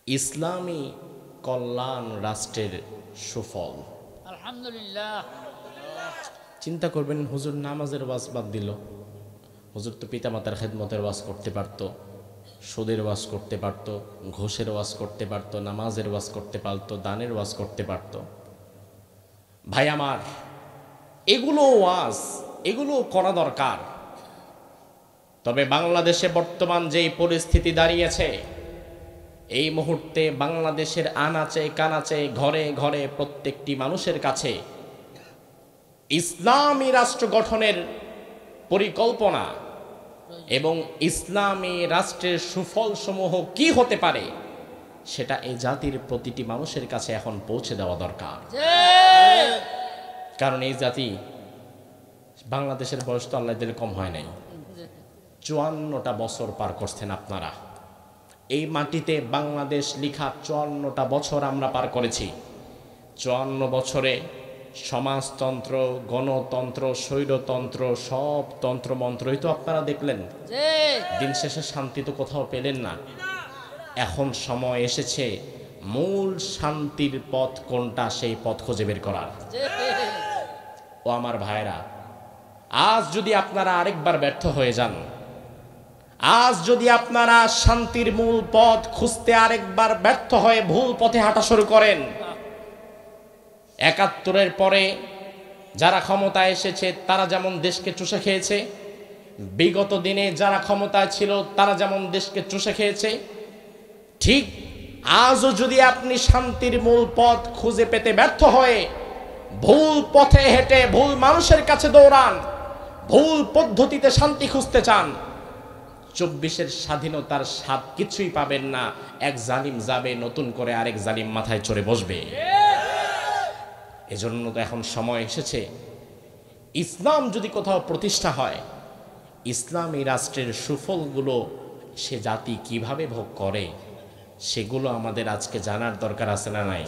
ইসলামী কল্যাণ রাষ্ট্রের সুফল। আলহামদুলিল্লাহ। চিন্তা করবেন, হুজুর নামাজের ওয়াজ বাদ দিল। হুজুর তো পিতামাতার খেদমতের ওয়াজ করতে পারত, সুদের ওয়াজ করতে পারত, ঘোষের ওয়াজ করতে পারত, নামাজের ওয়াজ করতে পারত, দানের ওয়াজ করতে পারত। ভাই আমার, এগুলো ওয়াজ, এগুলো করা দরকার। তবে বাংলাদেশে বর্তমান যেই পরিস্থিতি দাঁড়িয়েছে, এই মুহূর্তে বাংলাদেশের আনাচে কানাচে ঘরে ঘরে প্রত্যেকটি মানুষের কাছে ইসলামী রাষ্ট্র গঠনের পরিকল্পনা এবং ইসলামী রাষ্ট্রের সুফলসমূহ কি হতে পারে সেটা এই জাতির প্রতিটি মানুষের কাছে এখন পৌঁছে দেওয়া দরকার। কারণ এই জাতি, বাংলাদেশের বয়স তো আল্লাহ দিলে কম হয় নাই, 54টা বছর পার করছেন আপনারা। এই মাটিতে বাংলাদেশ লিখা 54টা বছর আমরা পার করেছি। 54 বছরে সমাজতন্ত্র, গণতন্ত্র, স্বৈরতন্ত্র, সব তন্ত্রমন্ত্রই তো আপনারা দেখলেন। দিন শেষে শান্তি তো কোথাও পেলেন না। এখন সময় এসেছে মূল শান্তির পথ কোনটা, সেই পথ খুঁজে বের করার। ও আমার ভাইরা, আজ যদি আপনারা আরেকবার ব্যর্থ হয়ে যান, আজ যদি আপনারা শান্তির মূল পথ খুঁজতে আরেকবার ব্যর্থ হয়ে ভুল পথে হাঁটা শুরু করেন, ৭১-এর পরে যারা ক্ষমতায় এসেছে তারা যেমন দেশকে চুষে খেয়েছে, বিগত দিনে যারা ক্ষমতায় ছিল তারা যেমন দেশকে চুষে খেয়েছে, ঠিক আজও যদি আপনি শান্তির মূল পথ খুঁজে পেতে ব্যর্থ হয়ে ভুল পথে হেঁটে ভুল মানুষের কাছে দৌড়ান, ভুল পদ্ধতিতে শান্তি খুঁজতে চান, ২৪-এর স্বাধীনতার স্বাদ কিছুই পাবেন না। এক জালিম যাবে, নতুন করে আরেক জালিম মাথায় চড়ে বসবে। এজন্য তো এখন সময় এসেছে, ইসলাম যদি কোথাও প্রতিষ্ঠা হয়, ইসলামী রাষ্ট্রের সুফলগুলো সে জাতি কিভাবে ভোগ করে সেগুলো আমাদের আজকে জানার দরকার আছে না নাই?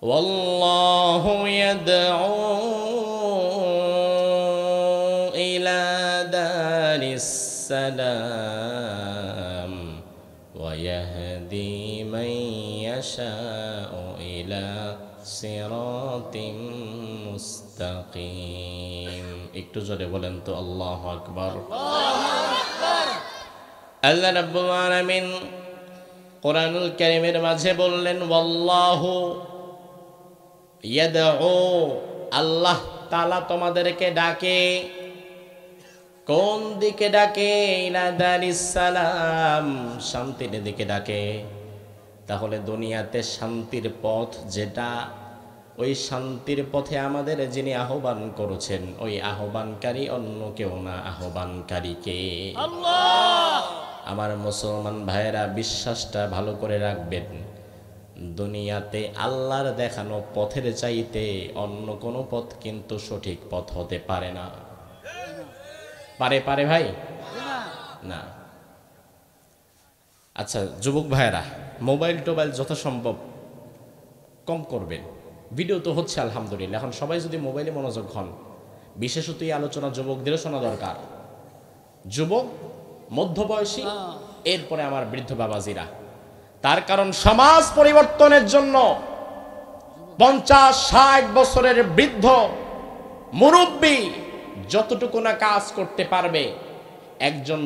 ওয়াল্লাহু ইয়াদউ ইলা দারিস সালাম ওয়া ইয়াহদি মান ইয়াশাউ ইলা সিরাতিম মুস্তাকিম। একটু জোরে বলেন তো আল্লাহু আকবার। আল্লাহ রাব্বুল আলামিন কোরআনুল কারীমের মাঝে বললেন, ওয়াল্লাহু ইয়াদউ, আল্লাহ তাআলা তোমাদেরকে ডাকে। কোন দিকে ডাকে? ইলা দারিস সালাম, শান্তির দিকে ডাকে। তাহলে দুনিয়াতে শান্তির পথ যেটা, ওই শান্তির পথে আমাদের যিনি আহ্বান করেছেন, ওই আহ্বানকারী অন্য কেউ না, আহ্বানকারী কে? আল্লাহ। আমার মুসলমান ভাইয়েরা, বিশ্বাসটা ভালো করে রাখবেন, দুনিয়াতে আল্লাহর দেখানো পথের চাইতে অন্য কোনো পথ কিন্তু সঠিক পথ হতে পারে না। পারে ভাই? না। আচ্ছা যুবক ভাইয়েরা, মোবাইল টোবাইল যথাসম্ভব কম করবেন। ভিডিও তো হচ্ছে আলহামদুলিল্লাহ, এখন সবাই যদি মোবাইলে মনোযোগ হন, বিশেষত এই আলোচনা যুবকদেরও শোনা দরকার। যুবক, মধ্যবয়সী, এরপরে আমার বৃদ্ধ বাবাজিরা। তার কারণ সমাজ পরিবর্তনের জন্য ৫০-৬০ বছরের বৃদ্ধ মুরব্বী যতটুকু না কাজ করতে পারবে, একজন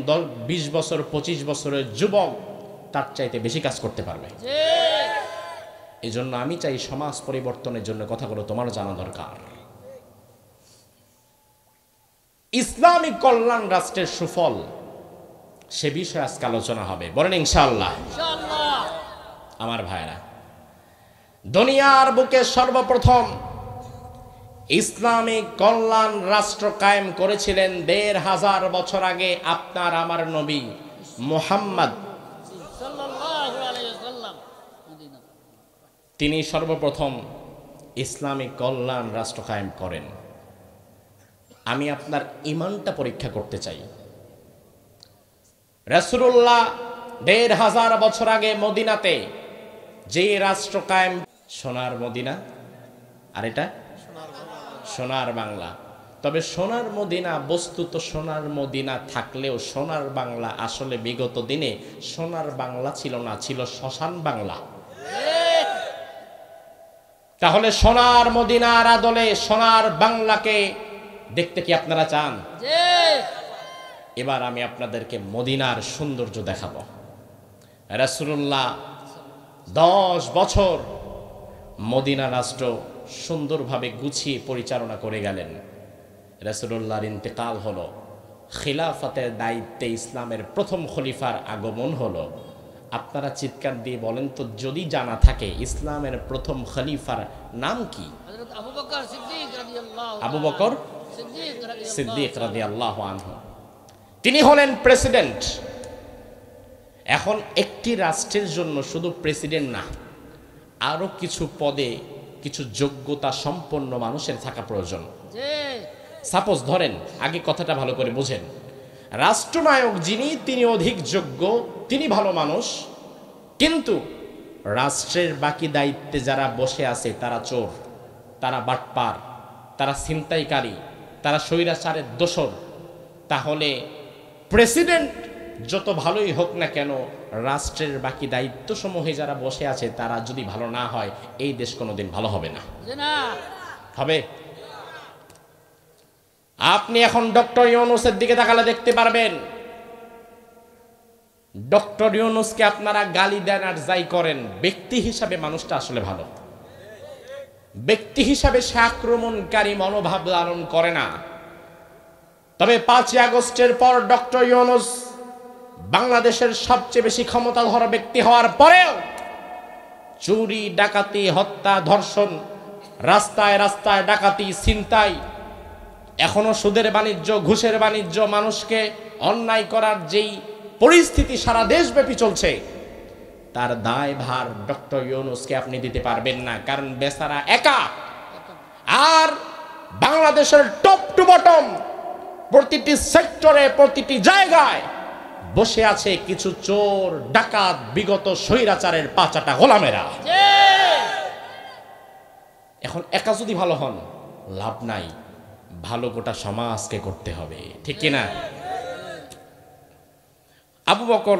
২০ বছর ২৫ বছরের যুবক তার চাইতে বেশি কাজ করতে পারবে। এই জন্য আমি চাই সমাজ পরিবর্তনের জন্য কথাগুলো তোমার জানা দরকার। ইসলামিক কল্যাণ রাষ্ট্রের সুফল, সে বিষয়ে আজকে আলোচনা হবে, বলেন ইনশাআল্লাহ। আমার ভাইরা, দুনিয়ার বুকে সর্বপ্রথম ইসলামিক কল্যাণ রাষ্ট্র কায়েম করেছিলেন ১৫০০ বছর আগে আপনার আমার নবী মুহাম্মদ। তিনি সর্বপ্রথম ইসলামিক কল্যাণ রাষ্ট্র কায়েম করেন। আমি আপনার ঈমানটা পরীক্ষা করতে চাই। রাসূলুল্লাহ ১৫০০ বছর আগে মদিনাতে যে রাষ্ট্র কায়েম, সোনার মদিনা, আর এটা সোনার বাংলা, তবে সোনার মদিনা বস্তুত সোনার মদিনা থাকলেও সোনার বাংলা আসলে বিগত দিনে সোনার বাংলা ছিল না, ছিল শ্মশান বাংলা। তাহলে সোনার মদিনার আদলে সোনার বাংলাকে দেখতে কি আপনারা চান? এবার আমি আপনাদেরকে মদিনার সৌন্দর্য দেখাবো। রাসূলুল্লাহ 10 বছর মদিনা রাষ্ট্র সুন্দরভাবে গুছিয়ে পরিচালনা করে গেলেন। রাসূলুল্লাহর ইন্তেকাল হলো, খিলাফতের দায়িত্বে ইসলামের প্রথম খলিফার আগমন হলো। আপনারা চিৎকার দিয়ে বলেন তো, যদি জানা থাকে ইসলামের প্রথম খলিফার নাম কি? আবু বকর সিদ্দিক রাদিয়াল্লাহু আনহু। তিনি হলেন প্রেসিডেন্ট। এখন একটি রাষ্ট্রের জন্য শুধু প্রেসিডেন্ট না, আরো কিছু পদে কিছু যোগ্যতা সম্পন্ন মানুষের থাকা প্রয়োজন। সাপোজ ধরেন, আগে কথাটা ভালো করে বুঝেন, রাষ্ট্রনায়ক যিনি তিনি অধিক যোগ্য, তিনি ভালো মানুষ, কিন্তু রাষ্ট্রের বাকি দায়িত্বে যারা বসে আছে তারা চোর, তারা বাটপার, তারা ছিনতাইকারী, তারা স্বৈরাচারের দোসর। তাহলে প্রেসিডেন্ট যত ভালোই হোক না কেন, রাষ্ট্রের বাকি দায়িত্বসমূহে যারা বসে আছে তারা যদি ভালো না হয়, এই দেশ কোনোদিন ভালো হবে না। হবে? আপনি এখন ডক্টর ইউনূসের দিকে তাকালে দেখতে পারবেন, ডক্টর ইউনূসকে আপনারা গালি দেন আর যাই করেন, ব্যক্তি হিসাবে মানুষটা আসলে ভালো। ব্যক্তি হিসাবে সে আক্রমণকারী মনোভাব ধারণ করে না। তবে 5ই আগস্টের পর ডক্টর ইউনূস বাংলাদেশের সবচেয়ে বেশি ক্ষমতাধর ব্যক্তি হওয়ার পরেও চুরি, ডাকাতি, হত্যা, ধর্ষণ, রাস্তায় রাস্তায় ডাকাতি, ছিনতাই, এখনো সুদের বাণিজ্য, ঘুষের বাণিজ্য, মানুষকে অন্যায় করার যেই পরিস্থিতি সারা দেশব্যাপী চলছে, তার দায়ভার ডক্টর ইউনূসকে আপনি দিতে পারবেন না, কারণ বেচারা একা। আর বাংলাদেশের টপ টু বটম প্রতিটি সেক্টরে, প্রতিটি জায়গায় বসে আছে কিছু চোর, ডাকাত, বিগত স্বৈরাচারের পাচাটা গোলামেরা। এখন একা যদি ভালো হন লাভ নাই, ভালো গোটা সমাজকে করতে হবে, ঠিক কিনা? আবু বকর,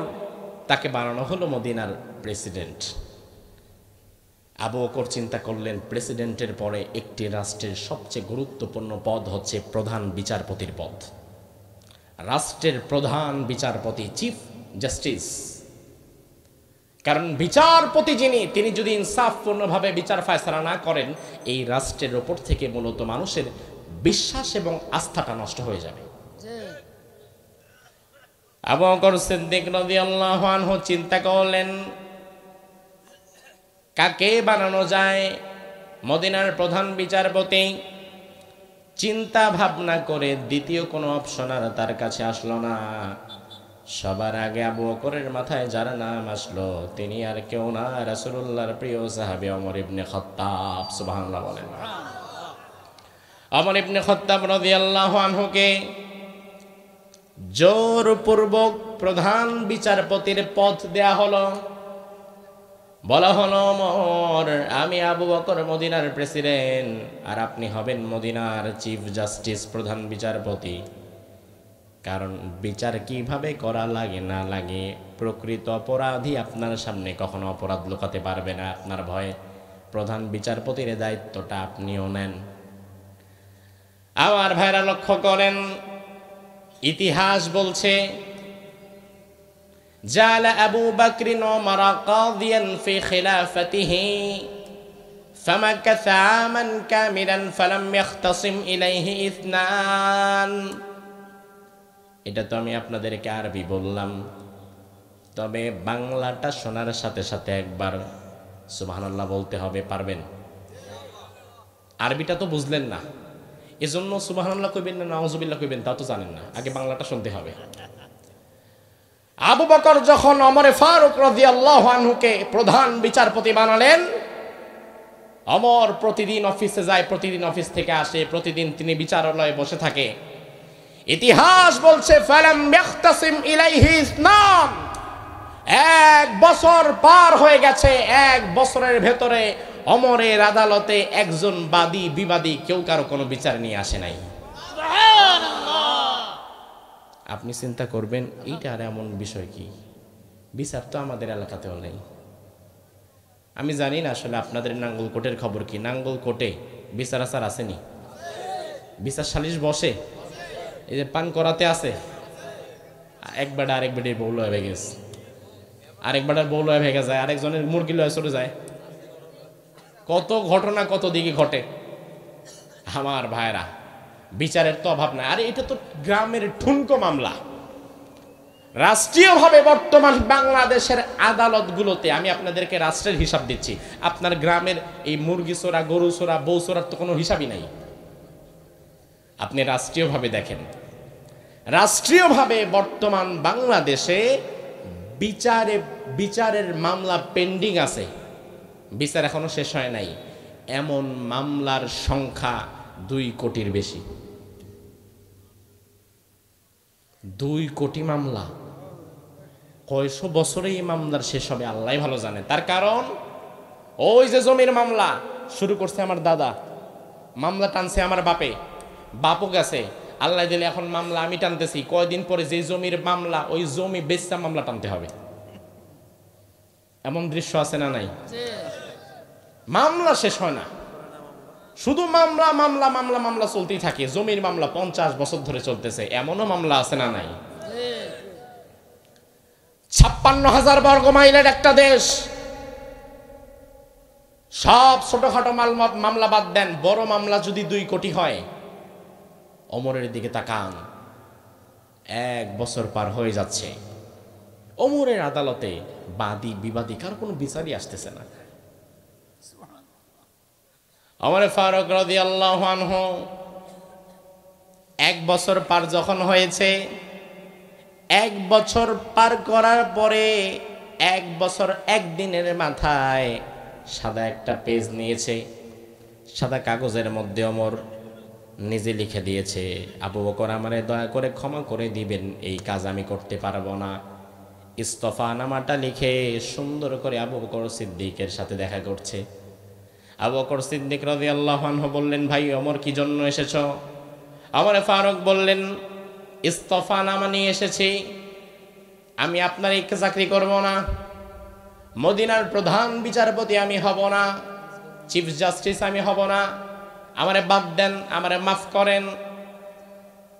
তাকে বানানো হলো মদিনার প্রেসিডেন্ট। আবু বকর চিন্তা করলেন, প্রেসিডেন্টের পরে একটি রাষ্ট্রের সবচেয়ে গুরুত্বপূর্ণ পদ হচ্ছে প্রধান বিচারপতির পদ। রাষ্ট্রের প্রধান বিচারপতি, চিফ জাস্টিস। কারণ বিচারপতি যিনি, তিনি যদি ইনসাফপূর্ণভাবে বিচার ফায়সালা না করেন, এই রাষ্ট্রের ওপর থেকে মূলত মানুষের বিশ্বাস এবং আস্থাটা নষ্ট হয়ে যাবে। আবু বকর সিদ্দিক রাদিয়াল্লাহু আনহু চিন্তা করলেন, কাকে বানানো যায় মদিনার প্রধান বিচারপতি। চিন্তা ভাবনা করে দ্বিতীয় কোনো অপশন আর তার কাছে আসলো না। সবার আগে আবু বকরের মাথায় যার নাম আসলো, তিনি আর কেউ না, রাসূলুল্লাহর প্রিয় সাহাবী ওমর ইবনে খাত্তাব। সুবহানাল্লাহ বলেন। ওমর ইবনে খাত্তাব রাদিয়াল্লাহু আনহুকে জোরপূর্বক প্রধান বিচারপতির পদ দেয়া হলো। বলা হলো, ওমর, আমি আবু বকর মদিনার প্রেসিডেন্ট, আর আপনি হবেন মদিনার চিফ জাস্টিস, প্রধান বিচারপতি। কারণ বিচার কিভাবে করা লাগে না লাগে, প্রকৃত অপরাধী আপনার সামনে কখনো অপরাধ লুকাতে পারবে না। আপনার ভয়ে প্রধান বিচারপতির দায়িত্বটা আপনিও নেন। আমার ভাইরা লক্ষ্য করেন, ইতিহাস বলছে, জালা আবু বকর ওমর কাদিয়ান ফি খিলাফতিহি ফামাকাসা আমান কামিলান ফালাম ইখতাসিম ইলাইহি ইসনান। এটা তো আমি আপনাদেরকে আরবি বললাম, তবে বাংলাটা শোনার সাথে সাথে একবার সুবহানাল্লাহ বলতে হবে। পারবেন? আরবিটা তো বুঝলেন না, এজন্য সুবহানাল্লাহ কইবেন না নাউজুবিল্লাহ কইবেন তা তো জানেন না, আগে বাংলাটা শুনতে হবে। আবু বকর যখন ওমর ফারুক রাদিয়াল্লাহু আনহুকে প্রধান বিচারপতি বানালেন, ওমর প্রতিদিন অফিসে যায়, প্রতিদিন অফিস থেকে আসে, প্রতিদিন তিনি বিচারালয়ে বসে থাকে। ইতিহাস বলছে, ফালাম ইয়াখতাসিম ইলাইহি ইসনান, 1 বছর পার হয়ে গেছে, 1 বছরের ভেতরে ওমরের আদালতে একজন বাদী বিবাদী কেউ কারো কোনো বিচার নিয়ে আসে নাই। আপনি চিন্তা করবেন এইটা আর এমন বিষয় কি, বিচার তো আমাদের এলাকাতেও নেই। আমি জানি না আসলে আপনাদের নাঙ্গলকোটের খবর কি। নাঙ্গলকোটে বিচার আচার আসেনি? বিচার সালিশ বসে? এই যে পান করাতে আছে, এক বেটা আরেক বেটির বউ লয়ে ভেগে গেছে, আরেক বেটার বউ লয়ে ভেগে যায়, আরেকজনের মুরগি লয়ে চলে যায়। কত ঘটনা কত দিকে ঘটে আমার ভাইরা, বিচারের তো অভাব নাই। আরে এটা তো গ্রামের ঠুনকো মামলা। রাষ্ট্রীয়ভাবে বর্তমান বাংলাদেশের আদালতগুলোতে, আমি আপনাদেরকে রাষ্ট্রের হিসাব দিচ্ছি, আপনার গ্রামের এই মুরগি চোরা, গরু চোরা, বউ চোরার তো কোনো হিসাবই নাই। আপনি রাষ্ট্রীয়ভাবে দেখেন, রাষ্ট্রীয়ভাবে বর্তমান বাংলাদেশে বিচারের মামলা পেন্ডিং আছে, বিচার এখনো শেষ হয় নাই, এমন মামলার সংখ্যা 2 কোটির বেশি। 2 কোটি মামলা। কয়শো বছরে এই মামলার শেষ হবে আল্লাহ ভালো জানে। তার কারণ ওই যে জমির মামলা শুরু করছে আমার দাদা, মামলা টানছে আমার বাপও গেছে, আল্লাহ দিলে এখন মামলা আমি টানতেছি। কয়দিন পরে যে জমির মামলা, ওই জমি বেচা মামলা টানতে হবে। এমন দৃশ্য আছে না নাই? মামলা শেষ হয় না, শুধু মামলা মামলা মামলা মামলা চলতেই থাকে। জমির মামলা 50 বছর ধরে চলতেছে, এমনও মামলা আছে না নাই? 56,000 বর্গ মাইলের একটা দেশ। সব ছোটখাটো মামলা বাদ দেন, বড় মামলা যদি 2 কোটি হয়, ওমরের দিকে তাকান, 1 বছর পার হয়ে যাচ্ছে, ওমরের আদালতে বাদী বিবাদী কার কোনো বিচারই আসতেছে না। ওমর ফারুক রাদিয়াল্লাহু আনহু 1 বছর পার যখন হয়েছে, 1 বছর পার করার পরে 1 বছর 1 দিনের মাথায় সাদা একটা পেজ নিয়েছে, সাদা কাগজের মধ্যে ওমর নিজে লিখে দিয়েছে, আবু বকর আমারে দয়া করে ক্ষমা করে দিবেন, এই কাজ আমি করতে পারবো না। ইস্তফানামাটা লিখে সুন্দর করে আবু বকর সিদ্দিকের সাথে দেখা করছে। আবু বকর সিদ্দিক রাদিয়াল্লাহু আনহু বললেন, ভাই ওমর কি জন্য এসেছো? ওমর ফারুক বললেন, ইস্তফানামা নিয়ে এসেছি, আমি আপনার এই চাকরি করব না, মদিনার প্রধান বিচারপতি আমি হব না, চিফ জাস্টিস আমি হব না, আমারে বাদ দেন, আমারে মাফ করেন।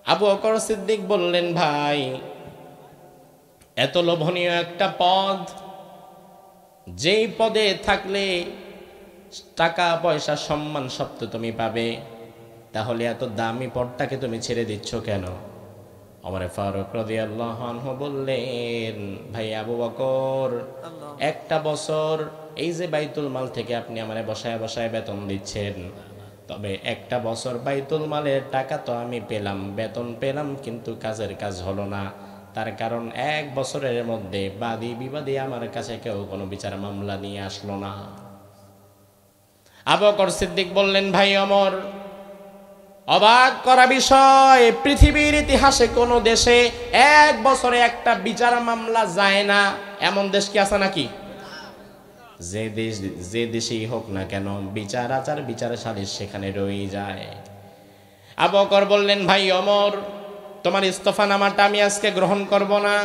আবু বকর সিদ্দিক বললেন, ভাই এত লোভনীয় একটা পদ, যেই পদে থাকলে টাকা পয়সা সম্মান সব তো তুমি পাবে, তাহলে এত দামি পদটাকে তুমি ছেড়ে দিচ্ছ কেন? ওমর ফারুক রাদিয়াল্লাহু আনহু বললেন, ভাই আবু বকর, 1টা বছর এই যে বাইতুল মাল থেকে আপনি আমারে বসায় বসায় বেতন দিচ্ছেন, তবে 1টা বছর বাইতুল মালের টাকা তো আমি পেলাম, বেতন পেলাম, কিন্তু কাজের কাজ হলো না। তার কারণ 1 বছরের মধ্যে বাদী বিবাদী আমার কাছে কেউ কোনো বিচার মামলা নিয়ে আসলো না। আবু বকর সিদ্দিক বললেন, ভাই ওমর, অবাক করা বিষয়, পৃথিবীর ইতিহাসে কোনো দেশে 1 বছরে একটা বিচার মামলা যায় না, এমন দেশ কি আছে নাকি? যে দেশেই হোক না কেন, বিচার আচার বিচার সালিশ সেখানে রয়ে যায়। আবু বকর বললেন, ভাই ওমর, তোমার ইস্তফানামাটা আমি আজকে গ্রহণ করব না,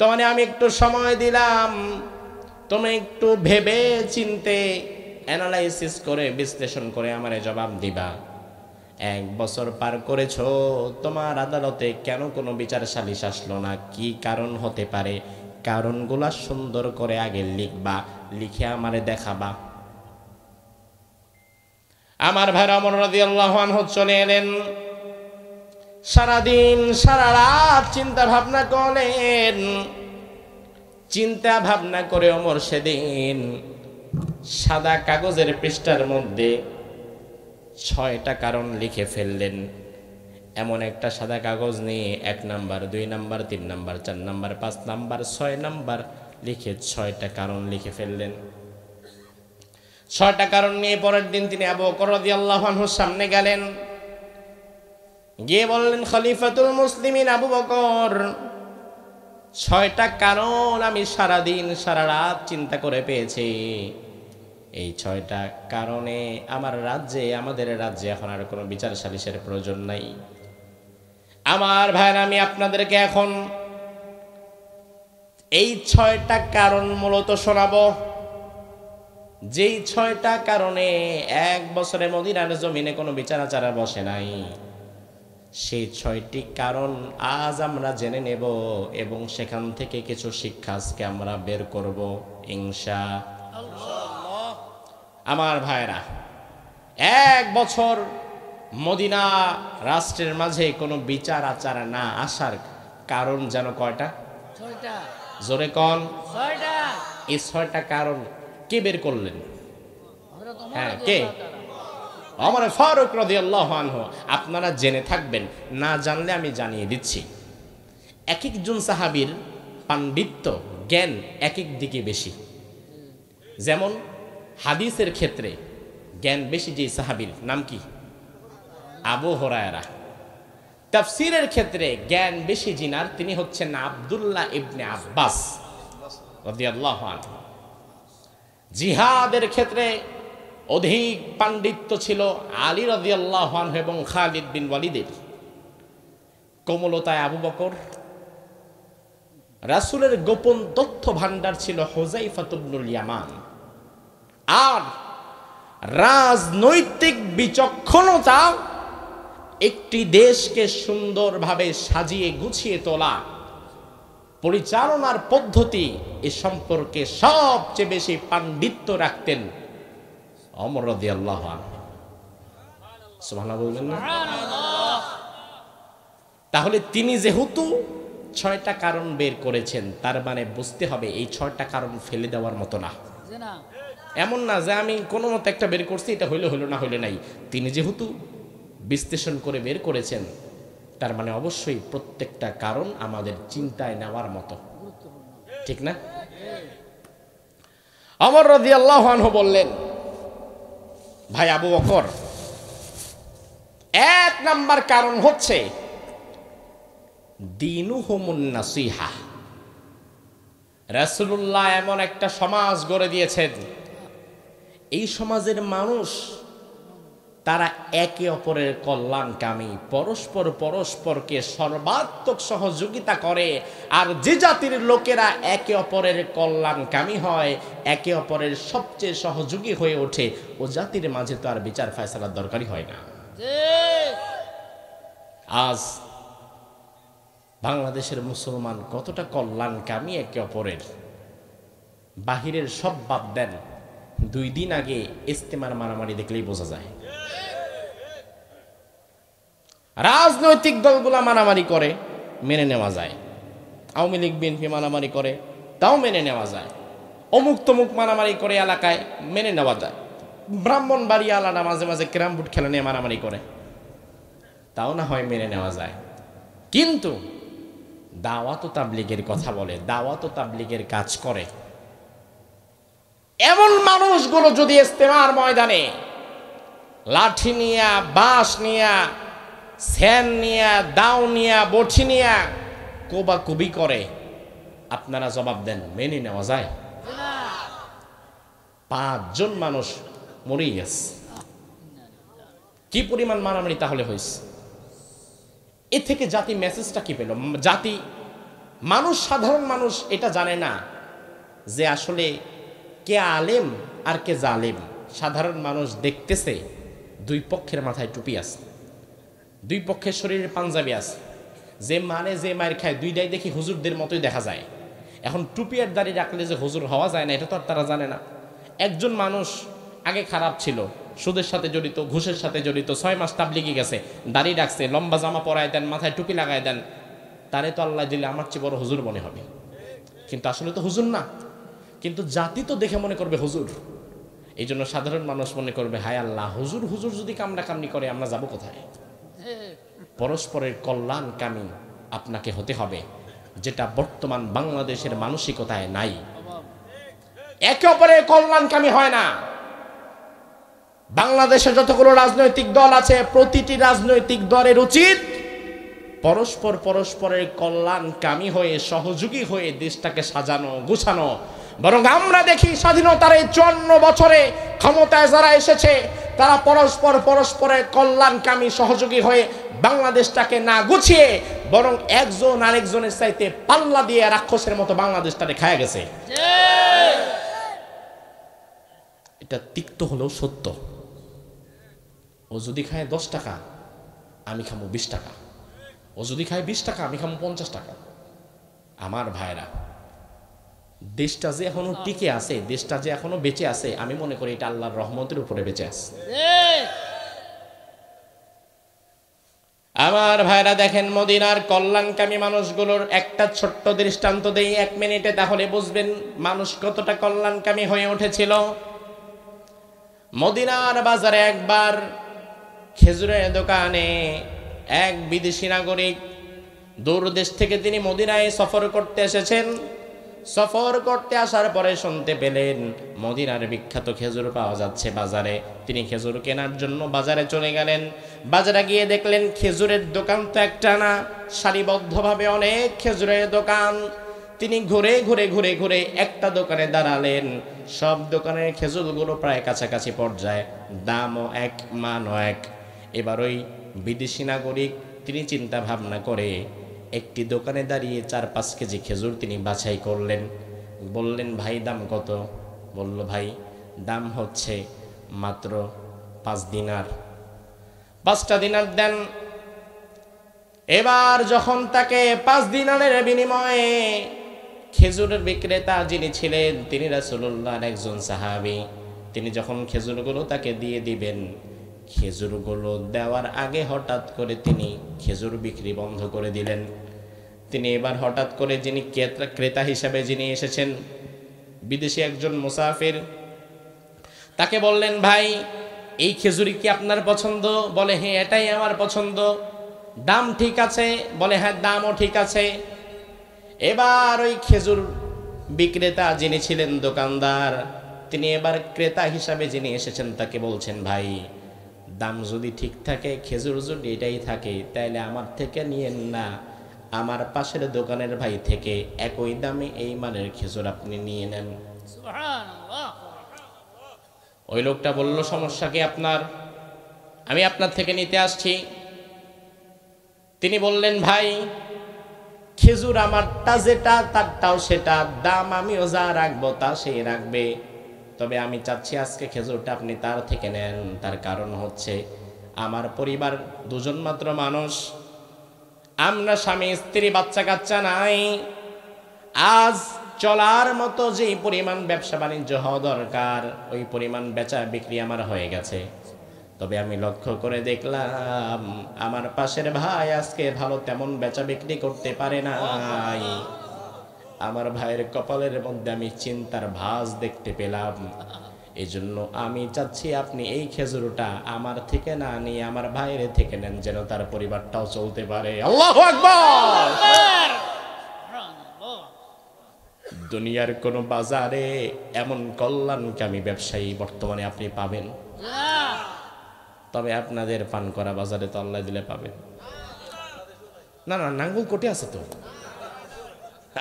তোমার আমি একটু সময় দিলাম, তুমি একটু ভেবে চিনতে অ্যানালাইসিস করে বিশ্লেষণ করে আমারে জবাব দিবা। 1 বছর পার করেছো, তোমার আদালতে কেন কোনো বিচার সালিশ আসলো না? কি কারণ হতে পারে? কারণগুলা সুন্দর করে আগে লিখবা, লিখে আমারে দেখাবা। আমার ভাই ওমর রাদিয়াল্লাহু আনহু চলে এলেন, সারাদিন সারা রাত চিন্তা ভাবনা করলেন। চিন্তা ভাবনা করে ওমর সেদিন সাদা কাগজের পৃষ্ঠার মধ্যে 6টা কারণ লিখে ফেললেন। এমন একটা সাদা কাগজ নিয়ে 1 number, 2 number, 3 number, 4 number, 5 number, 6 number লিখে 6টা কারণ লিখে ফেললেন। 6টা কারণ নিয়ে পরের দিন তিনি আবু বকর রাদিয়াল্লাহু আনহুর সামনে গেলেন, গিয়ে বললেন, খলিফাতুল মুসলিমিন আবু বকর, 6টা কারণ আমি সারাদিন সারা রাত চিন্তা করে পেয়েছি। এই 6টা কারণে আমাদের রাজ্যে এখন আর কোনো বিচার সালিশের প্রয়োজন নাই। আমার ভাইরা, আমি আপনাদেরকে এখন এই 6টা কারণ মূলত শোনাবো, যেই 6টা কারণে 1 বছরে মদিনার জমিনে কোনো বিচার আচারা বসে নাই। সেই 6টি কারণ আজ আমরা জেনে নেব এবং সেখান থেকে কিছু শিক্ষা আজকে আমরা বের করব ইনশাআল্লাহ। আমার ভাইরা, 1 বছর মদিনা রাষ্ট্রের মাঝে কোনো বিচার আচার না আসার কারণ যেন কয়টা? 6টা। জোরে কোন? 6টা। এই 6টা কারণ কে বের করলেন? হ্যাঁ, কে? ওমর ফারুক রাদিয়াল্লাহু আনহু। আপনারা জেনে থাকবেন, না জানলে আমি জানিয়ে দিচ্ছি। এক একজন সাহাবীর পাণ্ডিত্য জ্ঞান এক এক দিকে বেশি। যেমন হাদিসের ক্ষেত্রে জ্ঞান বেশি যে সাহাবীর নাম কি? আবু হুরায়রা। তাফসীরের ক্ষেত্রে জ্ঞান বেশি জিনার, তিনি হচ্ছেন আব্দুল্লাহ ইবনে আব্বাস রাদিয়াল্লাহু আনহু। জিহাদের ক্ষেত্রে অধিক পাণ্ডিত্য ছিল আলী রাদিয়াল্লাহু আনহু এবং খালিদ বিন ওয়ালিদের। কোমলতায় আবু বকর। রাসূলের গোপন তথ্য ভান্ডার ছিল হুযায়ফা ইবনুল ইয়ামান। আর রাজনৈতিক বিচক্ষণতা, একটি দেশকে সুন্দরভাবে সাজিয়ে গুছিয়ে তোলা, পরিচালনার পদ্ধতি, এ সম্পর্কে সবচেয়ে বেশি পাণ্ডিত্য রাখতেন ওমর রাদিয়াল্লাহু আনহু। সুবহানাল্লাহ বলবেন না? তাহলে তিনি যেহেতু 6টা কারণ বের করেছেন, তার মানে বুঝতে হবে এই 6টা কারণ ফেলে দেওয়ার মতো না। এমন না যে আমি কোনো মতে একটা বের করছি, এটা হইলে হইলো, না হইলে নাই। তিনি যেহেতু বিশ্লেষণ করে বের করেছেন, তার মানে অবশ্যই প্রত্যেকটা কারণ আমাদের চিন্তায় নেওয়ার মতো, ঠিক না? ওমর রাদিয়াল্লাহু আনহু বললেন, ভাই আবু বকর, 1 নাম্বার কারণ হচ্ছে দীনুহুমুন নাসিহা। রাসূলুল্লাহ এমন একটা সমাজ গড়ে দিয়েছেন, এই সমাজের মানুষ তারা একে অপরের কল্যাণকামী, পরস্পরকে সর্বাত্মক সহযোগিতা করে। আর যে জাতির লোকেরা একে অপরের কল্যাণকামী হয়, একে অপরের সবচেয়ে সহযোগী হয়ে ওঠে, ও জাতির মাঝে তো আর বিচার ফয়সালার দরকারই হয় না। আজ বাংলাদেশের মুসলমান কতটা কল্যাণকামী একে অপরের, বাহিরের সব বাদ দেন, 2 দিন আগে ইস্তেমার মারামারি দেখলেই বোঝা যায়। রাজনৈতিক দলগুলা মারামারি করে, মেনে নেওয়া যায়। আওয়ামী লীগ বিএনপি মারামারি করে, তাও মেনে নেওয়া যায়। অমুক তমুক মারামারি করে এলাকায়, মেনে নেওয়া যায়। ব্রাহ্মণবাড়িয়া আলাদা মাঝে মাঝে ক্যারাম বোর্ড খেলা নিয়ে মারামারি করে, তাও না হয় মেনে নেওয়া যায়। কিন্তু দাওয়াত ও তাবলীগের কথা বলে, দাওয়াত ও তাবলীগের কাজ করে এমন মানুষগুলো যদি ইস্তেমার ময়দানে লাঠি নিয়া, বাঁশ নিয়া, স্যান নিয়া, দাও নিয়া, বঠি নিয়া কোবাকুবি করে, আপনারা জবাব দেন মেনে নেওয়া যায়? 5 জন মানুষ মরে গেছে। কি পরিমাণ মারামারি তাহলে হয়েছে? এ থেকে জাতি মেসেজটা কি পেল? জাতি, মানুষ, সাধারণ মানুষ এটা জানে না যে আসলে কে আলেম আর কে জালেম। সাধারণ মানুষ দেখতেছে 2 পক্ষের মাথায় টুপি আছে, 2 পক্ষের শরীরে পাঞ্জাবি আছে, যে মানে যে মায়ের খায়, 2টাই দেখি হুজুরদের মতোই দেখা যায়। এখন টুপি আর দাড়ি রাখলে যে হুজুর হওয়া যায় না, এটা তো আর তারা জানে না। একজন মানুষ আগে খারাপ ছিল, সুদের সাথে জড়িত, ঘুষের সাথে জড়িত, 6 মাস তাবলীগে গেছে, দাড়ি রাখছে, লম্বা জামা পরায় দেন, মাথায় টুপি লাগায় দেন, তারে তো আল্লাহ দিলে আমার চেয়ে বড় হুজুর মনে হবে, কিন্তু আসলে তো হুজুর না। কিন্তু জাতি তো দেখে মনে করবে হুজুর। এই জন্য সাধারণ মানুষ মনে করবে, হায় আল্লাহ, হুজুর হুজুর যদি কামড়া কামড়ি করে আমরা যাব কোথায়? পরস্পরের কল্যাণকামী আপনাকে হতে হবে, যেটা বর্তমান বাংলাদেশের মানসিকতায় নাই। একে অপরের কল্যাণকামী হয় না। বাংলাদেশে যতগুলো রাজনৈতিক দল আছে, প্রতিটি রাজনৈতিক দলের উচিত পরস্পরের কল্যাণকামী হয়ে, সহযোগী হয়ে দেশটাকে সাজানো, গুছানো। বরং আমরা দেখি স্বাধীনতার এই 54 বছরে ক্ষমতায় যারা এসেছে, তারা পরস্পরের কল্যাণকামী সহযোগী হয়ে বাংলাদেশটাকে না গুছিয়ে বরং একজন আরেকজনের চাইতে পাল্লা দিয়ে রাক্ষসের মতো বাংলাদেশটাকে খায়া গেছে। এটা তিক্ত হলেও সত্য। ও যদি খায় 10 টাকা, আমি খাবো 20 টাকা। ও যদি খায় 20 টাকা, আমি খাবো 50 টাকা। আমার ভাইরা, দেশটা যে এখনো টিকে আছে, দেশটা যে এখনো বেঁচে আছে, আমি মনে করি এটা আল্লাহর রহমতের উপরে বেঁচে আছে। আমার ভাইরা দেখেন, মদিনার কল্যাণকামী মানুষগুলোর একটা ছোট্ট দৃষ্টান্ত দেই 1 মিনিটে, তাহলে বুঝবেন মানুষ কতটা কল্যাণকামী হয়ে উঠেছিল। মদিনার বাজারে একবার খেজুরের দোকানে এক বিদেশি নাগরিক, দূর দেশ থেকে তিনি মদিনায় সফর করতে এসেছেন। সফর করতে আসার পরে শুনতে পেলেন মদিনার বিখ্যাত খেজুর পাওয়া যাচ্ছে বাজারে। তিনি খেজুর কেনার জন্য বাজারে চলে গেলেন। বাজারে গিয়ে দেখলেন খেজুরের দোকান তো একটা না, সারিবদ্ধভাবে অনেক খেজুরের দোকান। তিনি ঘুরে ঘুরে ঘুরে ঘুরে একটা দোকানে দাঁড়ালেন। সব দোকানের খেজুরগুলো প্রায় কাছাকাছি পর্যায়ে, দামও এক, মানও এক। এবার ওই বিদেশি নাগরিক তিনি চিন্তা ভাবনা করে একটি দোকানে দাঁড়িয়ে 4-5 কেজি খেজুর তিনি বাছাই করলেন। বললেন, ভাই দাম কত? বলল, ভাই দাম হচ্ছে মাত্র 5 দিনার। 5টা দিনার দেন। এবার যখন তাকে 5 দিনারের বিনিময়ে খেজুরের বিক্রেতা যিনি ছিলেন, তিনি রাসূলুল্লাহর একজন সাহাবী, তিনি যখন খেজুরগুলো তাকে দিয়ে দিবেন, খেজুরগুলো দেওয়ার আগে হঠাৎ করে তিনি খেজুর বিক্রি বন্ধ করে দিলেন। তিনি এবার হঠাৎ করে যিনি ক্রেতা হিসাবে যিনি এসেছেন, বিদেশি একজন মুসাফির, তাকে বললেন, ভাই এই খেজুরি কি আপনার পছন্দ? বলে, হ্যাঁ এটাই আমার পছন্দ। দাম ঠিক আছে? বলে, হ্যাঁ দামও ঠিক আছে। এবার ওই খেজুর বিক্রেতা যিনি ছিলেন, দোকানদার, তিনি এবার ক্রেতা হিসাবে যিনি এসেছেন তাকে বলছেন, ভাই দাম যদি ঠিক থাকে, খেজুর যদি এটাই থাকে, তাইলে আমার থেকে নিয়েন না, আমার পাশের দোকানের ভাই থেকে একই দামে এই মানের খেজুর আপনি নিয়ে নেন। ওই লোকটা বলল, সমস্যা কি আপনার? আমি আপনার থেকে নিতে আসছি। তিনি বললেন, ভাই খেজুর আমারটা যেটা তারটাও সেটা, দাম আমিও যা রাখবো তা সেই রাখবে, তবে আমি চাচ্ছি আজকে খেজুরটা আপনি তার থেকে নেন। তার কারণ হচ্ছে আমার পরিবার 2জন মাত্র মানুষ, আমরা স্বামী স্ত্রী, বাচ্চা কাচ্চা নাই। আজ চলার মতো যে পরিমাণ ব্যবসা বাণিজ্য হওয়া দরকার, ওই পরিমাণ বেচা বিক্রি আমার হয়ে গেছে। তবে আমি লক্ষ্য করে দেখলাম আমার পাশের ভাই আজকে ভালো তেমন বেচা বিক্রি করতে পারে নাই। আমার ভাইয়ের কপালের মধ্যে আমি চিন্তার ভাঁজ দেখতে পেলাম। এজন্য আমি চাচ্ছি আপনি এই খেজুরটা আমার থেকে না নিয়ে আমার ভাইয়ের থেকে নেন, যেন তার পরিবারটাও চলতে পারে। আল্লাহু আকবার। দুনিয়ার কোন বাজারে এমন কল্যাণকামী ব্যবসায়ী বর্তমানে আপনি পাবেন? তবে আপনাদের পান করা বাজারে তো আল্লাহ দিলে পাবেন। না না, নাঙ্গল কোটে আছে তো,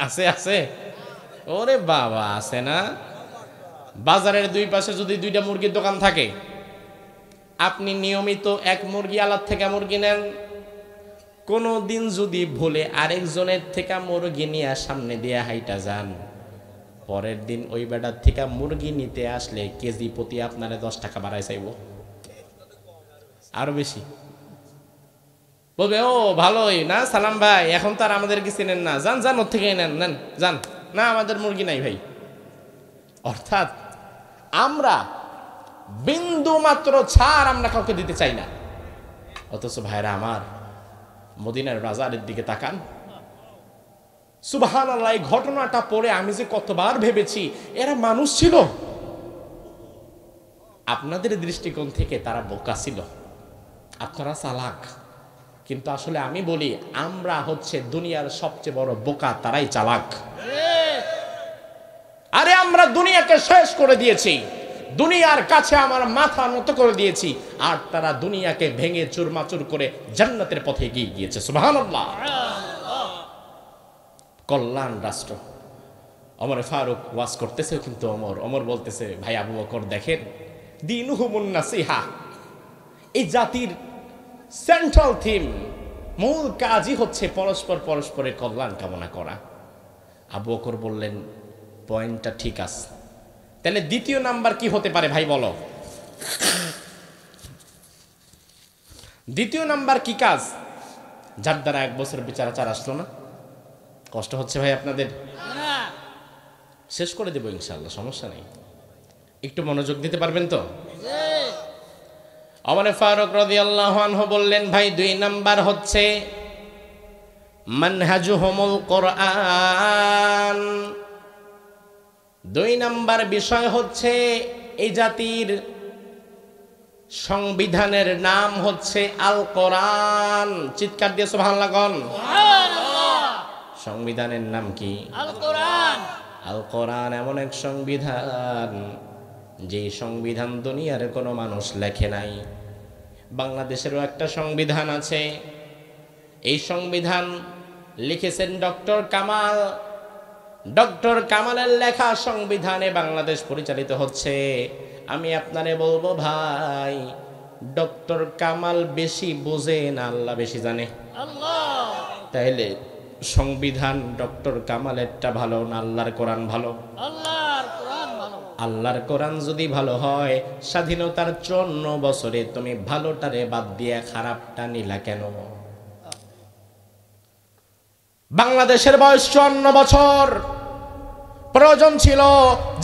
আছে আছে। ওরে বাবা, আছে না? বাজারের 2 পাশে যদি 2টা মুরগির দোকান থাকে, আপনি নিয়মিত এক মুরগি আলাদা থেকে মুরগি নেন। কোনো দিন যদি ভুলে আরেকজনের থেকে মুরগি নিয়ে সামনে দিয়ে হাইটা যান, পরের দিন ওই বেটার থেকে মুরগি নিতে আসলে কেজি প্রতি আপনারে 10 টাকা বাড়াই চাইব, আরো বেশি বলবে। ও ভালোই না সালাম ভাই, এখন তো আর আমাদেরকে চিনেন না, যান যান ওর থেকে নেন, নেন যান, না আমাদের মুরগি নাই ভাই। অর্থাৎ আমরা বিন্দু মাত্র ছাড় আমরা কাউকে দিতে চাই না। অথচ ভাইরা আমার, মদিনার বাজারের দিকে তাকান, সুবহানাল্লাহ। এই ঘটনাটা পড়ে আমি যে কতবার ভেবেছি এরা মানুষ ছিল। আপনাদের দৃষ্টিকোণ থেকে তারা বোকা ছিল, আপনারা চালাক, কিন্তু আসলে আমি বলি আমরা হচ্ছে দুনিয়ার সবচেয়ে বড় বোকা, তারাই চালাক। আরে আমরা দুনিয়াকে শেষ করে দিয়েছি, দুনিয়ার কাছে আমার মাথা নত করে দিয়েছি, আর তারা দুনিয়াকে ভেঙে চুরমাচুর করে জান্নাতের পথে এগিয়ে গিয়েছে। সুবহানাল্লাহ। কল্যাণ রাষ্ট্র। ওমর ফারুক ওয়াজ করতেছে, কিন্তু ওমর বলতেছে, ভাই আবু বকর দেখেন দীনুহুমুন নাসিহা। এই জাতির সেন্ট্রাল থিম, মূল কাজই হচ্ছে পরস্পরের কল্যাণ কামনা করা। আবু বকর বললেন, পয়েন্টটা ঠিক আছে, তাহলে দ্বিতীয় নাম্বার কি হতে পারে ভাই বলো? দ্বিতীয় নাম্বার কি কাজ যার দ্বারা 1 বছর বিচারাচার আসলো না? কষ্ট হচ্ছে ভাই আপনাদের? শেষ করে দেবো ইনশাআল্লাহ, সমস্যা নেই, একটু মনোযোগ দিতে পারবেন তো? ওমর ফারুক রাদিয়াল্লাহু আনহু বললেন, ভাই 2 নাম্বার হচ্ছে মানহাজুহুমুল কোরআন। 2 নাম্বার বিষয় হচ্ছে এই জাতির সংবিধানের নাম হচ্ছে আল কোরআন। চিৎকার দিয়ে সুবহানাল্লাহ গণ। সংবিধানের নাম কি? আল কোরআন। আল কোরআন এমন এক সংবিধান, যে সংবিধান দুনিয়ার কোনো মানুষ লেখে নাই। বাংলাদেশেরও একটা সংবিধান আছে, এই সংবিধান লিখেছেন ডক্টর কামাল। ডক্টর কামালের লেখা সংবিধানে বাংলাদেশ পরিচালিত হচ্ছে। আমি আপনারে বলবো ভাই, ডক্টর কামাল বেশি বোঝে না আল্লাহ বেশি জানে? তাইলে সংবিধান ডক্টর কামালেরটা ভালো না আল্লাহর কোরআন ভালো? আল্লাহর কোরআন যদি ভালো হয়, স্বাধীনতার 54 বছরে তুমি ভালোটারে বাদ দিয়ে খারাপটা নিলা কেন? বাংলাদেশের বয়স 54 বছর। প্রয়োজন ছিল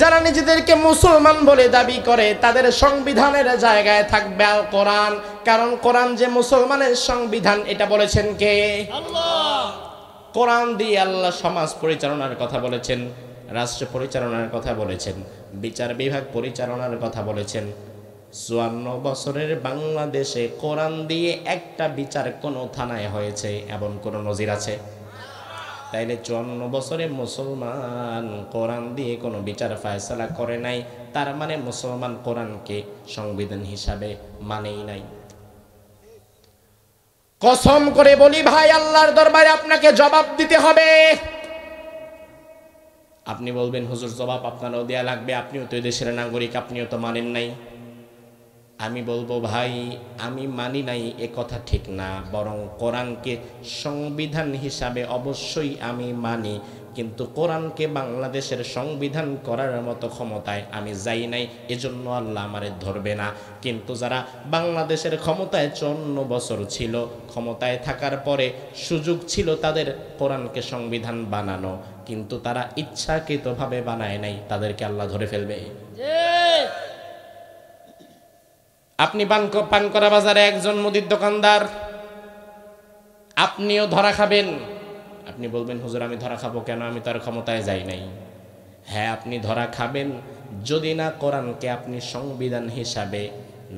যারা নিজেদেরকে মুসলমান বলে দাবি করে তাদের সংবিধানের জায়গায় থাকবে আল কোরআন। কারণ কোরআন যে মুসলমানের সংবিধান, এটা বলেছেন কে? আল্লাহ। কোরআন দিয়ে আল্লাহ সমাজ পরিচালনার কথা বলেছেন, রাষ্ট্র পরিচালনার কথা বলেছেন, বিচার বিভাগ পরিচালনার কথা বলেছেন। 54 বছরের বাংলাদেশে কোরআন দিয়ে একটা বিচার কোন থানায় হয়েছে এমন কোন নজির আছে? তাইলে 54 বছরে মুসলমান কোরআন দিয়ে কোনো বিচার ফায়সালা করে নাই, তার মানে মুসলমান কোরআনকে সংবিধান হিসাবে মানেই নাই। কসম করে বলি ভাই, আল্লাহর দরবারে আপনাকে জবাব দিতে হবে। আপনি বলবেন হুজুর জবাব আপনারও দেয়া লাগবে, আপনিও তো দেশের নাগরিক, আপনিও তো মানেন নাই। আমি বলবো ভাই, আমি মানি নাই এ কথা ঠিক না, বরং কোরআনকে সংবিধান হিসাবে অবশ্যই আমি মানি, কিন্তু কোরআনকে বাংলাদেশের সংবিধান করার মতো ক্ষমতায় আমি যাই নাই, এজন্য আল্লাহ আমারে ধরবে না। কিন্তু যারা বাংলাদেশের ক্ষমতায় 54 বছর ছিল, ক্ষমতায় থাকার পরে সুযোগ ছিল তাদের কোরআনকে সংবিধান বানানো, কিন্তু তারা ইচ্ছাকৃতভাবে বানায় নাই, তাদেরকে আল্লাহ ধরে ফেলবে। আপনি পানকরা বাজারে একজন মুদির দোকানদার, আপনিও ধরা খাবেন। আপনি বলবেন হুজুর আমি ধরা খাবো কেন, আমি তার ক্ষমতায় যাই নাই। হ্যাঁ, আপনি ধরা খাবেন যদি না কোরআনকে আপনি সংবিধান হিসাবে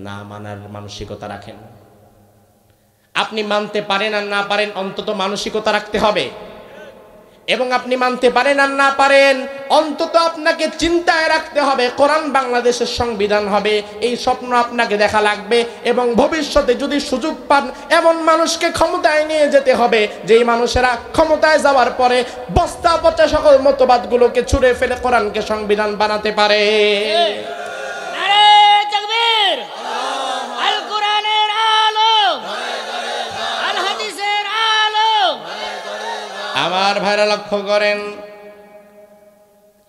না মানার মানসিকতা রাখেন। আপনি মানতে পারেন আর না পারেন, অন্তত মানসিকতা রাখতে হবে। এবং আপনি মানতে পারেন আর না পারেন, অন্তত আপনাকে চিন্তায় রাখতে হবে কোরআন বাংলাদেশের সংবিধান হবে, এই স্বপ্ন আপনাকে দেখা লাগবে। এবং ভবিষ্যতে যদি সুযোগ পান, এমন মানুষকে ক্ষমতায় নিয়ে যেতে হবে যেই মানুষেরা ক্ষমতায় যাওয়ার পরে বস্তা পচা সকল মতবাদগুলোকে ছুঁড়ে ফেলে কোরআনকে সংবিধান বানাতে পারে। আমার ভাইরা লক্ষ্য করেন,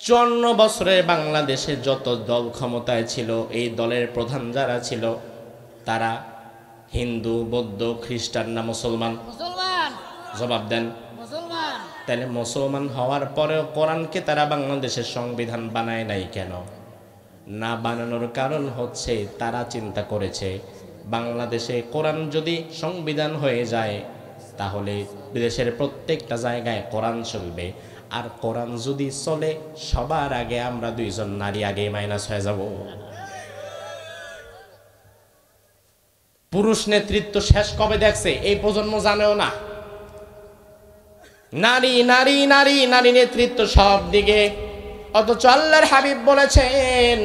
54 বছরে বাংলাদেশে যত দল ক্ষমতায় ছিল, এই দলের প্রধান যারা ছিল তারা হিন্দু, বৌদ্ধ, খ্রিস্টান না মুসলমান? জবাব দেন। তাহলে মুসলমান হওয়ার পরেও কোরআনকে তারা বাংলাদেশের সংবিধান বানায় নাই কেন? না বানানোর কারণ হচ্ছে তারা চিন্তা করেছে বাংলাদেশে কোরআন যদি সংবিধান হয়ে যায় তাহলে বিদেশের প্রত্যেকটা জায়গায় কোরআন চলবে, আর কোরআন যদি চলে সবার আগে আমরা 2 জন নারী আগে মাইনাস হয়ে যাব। পুরুষ নেতৃত্ব শেষ কবে দেখছে এই প্রজন্ম জানেও না। নারী নারী নারী নারী নেতৃত্ব সব দিকে। অথচ আল্লাহর হাবিব বলেছেন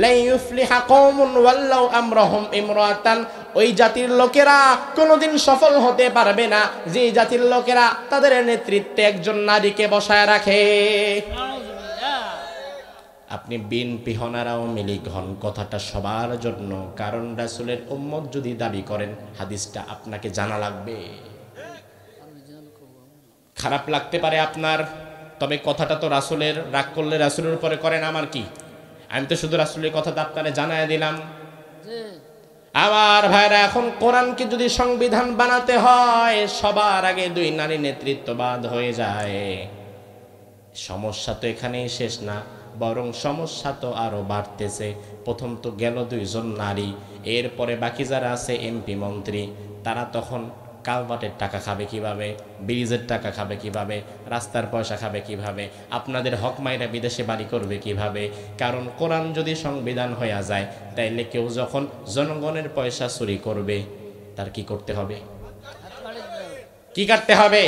লা ইউফলিহা কওমুন ওয়াল্লাউ আমরাহুম ইমরাতান, ওই জাতির লোকেরা কোনোদিন সফল হতে পারবে না যে জাতির লোকেরা তাদের নেতৃত্বে একজন নারীকে বসায় রাখে। আপনি বিএনপি হন আর আওয়ামী লীগ হন, কথাটা সবার জন্য। কারণ রাসূলের উম্মত যদি দাবি করেন, হাদিসটা আপনাকে জানা লাগবে। খারাপ লাগতে পারে আপনার, তবে কথাটা তো রাসূলের। রাগ করলে রাসূলের উপরে করেন, আমার কি? আমি তো শুধু রাসূলের কথাটা আপনারে জানায় দিলাম। আমার ভাইরা, এখন কোরআনকে যদি সংবিধান বানাতে হয়, সবার আগে দুই নারী নেতৃত্ববাদ হয়ে যায়। সমস্যা তো এখানেই শেষ না, বরং সমস্যা তো আরো বাড়তেছে। প্রথম তো গেল দুইজন নারী, এরপরে বাকি যারা আছে এমপি মন্ত্রী, তারা তখন কালভার্টের টাকা খাবে কিভাবে, ব্রিজের টাকা খাবে কিভাবে, রাস্তার পয়সা খাবে কিভাবে, আপনাদের হক মাইরা বিদেশে বাড়ি করবে কিভাবে? কারণ কোরআন যদি সংবিধান হয়ে যায়, তাইলে কেউ যখন জনগণের পয়সা চুরি করবে, তার কি করতে হবে? কি কাটতে হবে?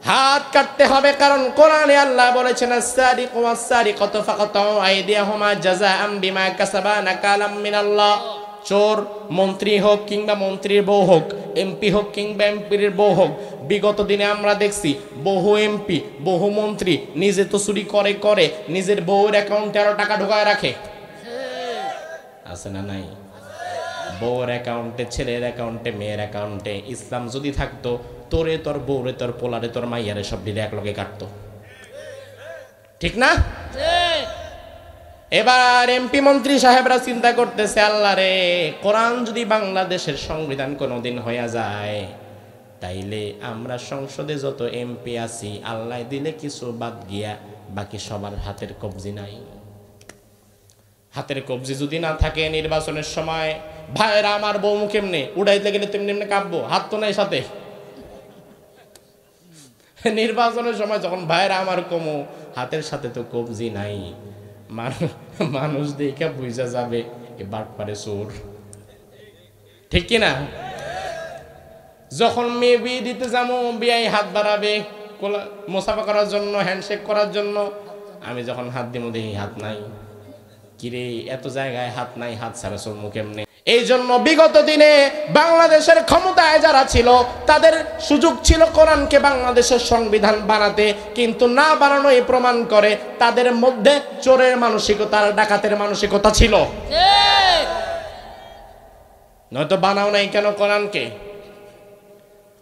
হাত কাটতে হবে। কারণ কোরআনে আল্লাহ বলেছেন, আস-সারিকু ওয়াস-সারিকাতু ফাকাতউ আইদিয়াহুমা জাযাআম বিমা কাসাবা নাকালাম মিনাল্লাহ। চোর মন্ত্রী হোক কিংবা মন্ত্রীর বউ হোক, এমপি হোক কিংবা এমপির বউ হোক, বিগত দিনে আমরা দেখছি বহু এমপি বহু মন্ত্রী নিজে তো চুরি করে করে নিজের বউয়ের অ্যাকাউন্টে আরো টাকা ঢোকায় রাখে। আছে না নাই? বউর অ্যাকাউন্টে, ছেলের অ্যাকাউন্টে, মেয়ের অ্যাকাউন্টে। ইসলাম যদি থাকতো, তোরে তোর বউরে তোর পোলারে তোর মাইয়ারে সব দিলে এক লগে কাটতো, ঠিক না? এবার এমপি মন্ত্রী সাহেবরা চিন্তা করতেছে, আল্লাহ রে, কোরআন যদি বাংলাদেশের সংবিধান কোনোদিন হয়ে যায়, তাইলে আমরা সংসদে যত এমপি আছি, আল্লাহ দিলে কিছু বাদ গিয়া বাকি সবার হাতের কবজি নাই। হাতের কবজি যদি না থাকে নির্বাচনের সময়, ভাইরা আমার বউ কেমনে উড়াইতে গেলে তেমনি এমনি কাঁপবো, হাত তো নাই সাথে। নির্বাচনের সময় যখন ভাইরা আমার কমো, হাতের সাথে তো কবজি নাই, মানুষ দেখে বুঝা যাবে এ বাটপারে চোর, ঠিক কিনা? যখন মেয়ে বিয়ে দিতে যাবো, বিয়াই হাত বাড়াবে মোসাফা করার জন্য, হ্যান্ডশেক করার জন্য। আমি যখন হাত দিব দেখি হাত নাই। কিরে, এত জায়গায় হাত নাই, হাত ছাড়া চলমু কেমনে? এই জন্য বিগত দিনে বাংলাদেশের ক্ষমতায় যারা ছিল, তাদের সুযোগ ছিল কোরআনকে বাংলাদেশের সংবিধান বানাতে, কিন্তু না বানানোই প্রমাণ করে তাদের মধ্যে চোরের মানসিকতা, ডাকাতের মানসিকতা ছিল। নয়তো বানাও নাই কেন কোরআনকে?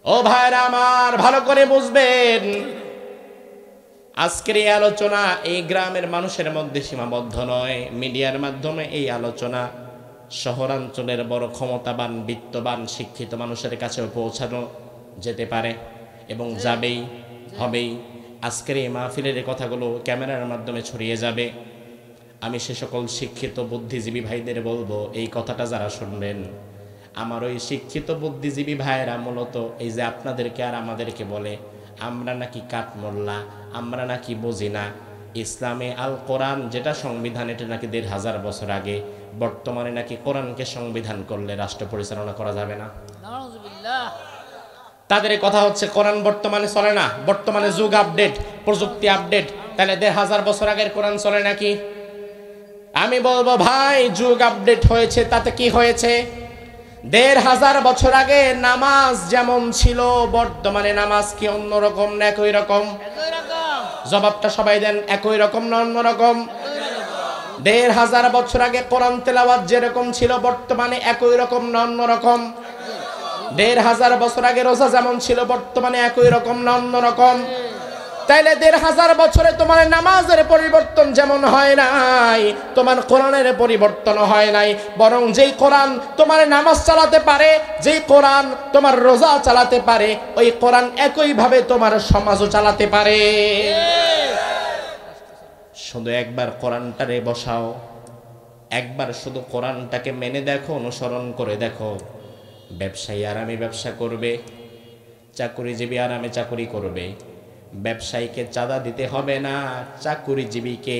ও ভাইরা আমার, ভালো করে বুঝবেন, আজকের এই আলোচনা এই গ্রামের মানুষের মধ্যে সীমাবদ্ধ নয়। মিডিয়ার মাধ্যমে এই আলোচনা শহরাঞ্চলের বড় ক্ষমতাবান, বিত্তবান, শিক্ষিত মানুষের কাছেও পৌঁছানো যেতে পারে এবং যাবেই, হবেই। আজকের এই মাহফিলের এই কথাগুলো ক্যামেরার মাধ্যমে ছড়িয়ে যাবে। আমি সে সকল শিক্ষিত বুদ্ধিজীবী ভাইদের বলবো, এই কথাটা যারা শুনবেন, আমার ওই শিক্ষিত বুদ্ধিজীবী ভাইয়েরা মূলত এই যে আপনাদেরকে আর আমাদেরকে বলে, আমরা নাকি কাঠমোল্লা, আমরা নাকি বুঝি না, ইসলামে আল কোরআন যেটা সংবিধান, এটা নাকি ১৫০০ বছর আগে, বর্তমানে নাকি কোরআনকে সংবিধান করলে রাষ্ট্র পরিচালনা করা যাবে না। তাদের কথা হচ্ছে কোরআন বর্তমানে চলে না, বর্তমানে যুগ আপডেট, প্রযুক্তি আপডেট, তাহলে ১৫০০ বছর আগের কোরআন চলে নাকি? আমি বলবো ভাই, যুগ আপডেট হয়েছে, তাতে কি হয়েছে? ১৫০০ বছর আগে নামাজ যেমন ছিল, বর্তমানে নামাজ কি অন্যরকম না একই রকম? জবাবটা সবাই দেন, একই রকম না অন্যরকম? ১৫০০ বছর আগে কোরআন তেলাওয়াত যেরকম ছিল, বর্তমানে একই রকম না অন্যরকম? ১৫০০ বছর আগে রোজা যেমন ছিল, বর্তমানে একই রকম না অন্যরকম? তাইলে ১৫০০ বছরে তোমার নামাজের পরিবর্তন যেমন হয় নাই, তোমার কোরআনের পরিবর্তন হয় নাই, বরং যেই কোরআন তোমার নামাজ চালাতে পারে, যেই কোরআন তোমার রোজা চালাতে পারে, ওই কোরআন একইভাবে তোমার সমাজও চালাতে পারে। শুধু একবার কোরআনটারে বসাও, একবার শুধু কোরআনটাকে মেনে দেখো, অনুসরণ করে দেখো। ব্যবসায়ী আরামে ব্যবসা করবে, চাকুরিজীবী আরামে চাকুরি করবে। ব্যবসায়ীকে চাঁদা দিতে হবে না, চাকুরিজীবীকে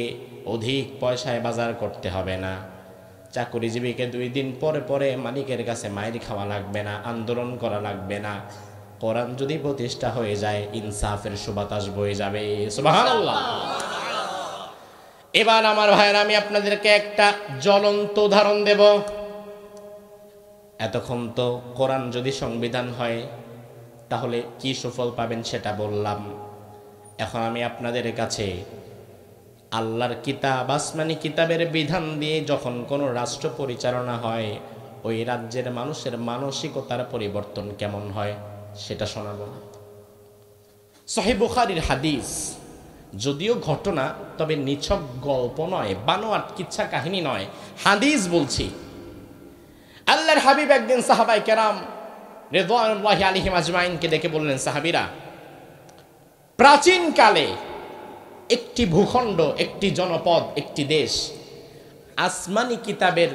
অধিক পয়সায় বাজার করতে হবে না। চাকুরিজীবীকে ২ দিন পরে পরে মালিকের কাছে মাইর খাওয়া লাগবে না, আন্দোলন করা লাগবে না। কোরআন যদি প্রতিষ্ঠা হয়ে যায়, ইনসাফের সুবাতাস বয়ে যাবে। সুবহানাল্লাহ। এবার আমার ভাইয়েরা, আমি আপনাদেরকে একটা জ্বলন্ত উদাহরণ দেব। এতক্ষণ তো কোরআন যদি সংবিধান হয় তাহলে কি সুফল পাবেন সেটা বললাম। এখন আমি আপনাদের কাছে আল্লাহর কিতাব আসমানি কিতাবের বিধান দিয়ে যখন কোনো রাষ্ট্র পরিচালনা হয়, ওই রাজ্যের মানুষের মানসিকতার পরিবর্তন কেমন হয় সেটা শোনাবো। সহিহ বুখারীর হাদিস, যদিও ঘটনা, তবে নিছক গল্প নয়, বানোয়াট কিচ্ছা কাহিনী নয়, হাদিস বলছি। আল্লাহর হাবিব একদিন সাহাবায়ে কেরাম রিদওয়ানুল্লাহি আলাইহিম আজমাইনকে ডেকে বললেন, সাহাবীরা, প্রাচীন কালে একটি ভূখণ্ড, একটি জনপদ, একটি দেশ আসমানি কিতাবের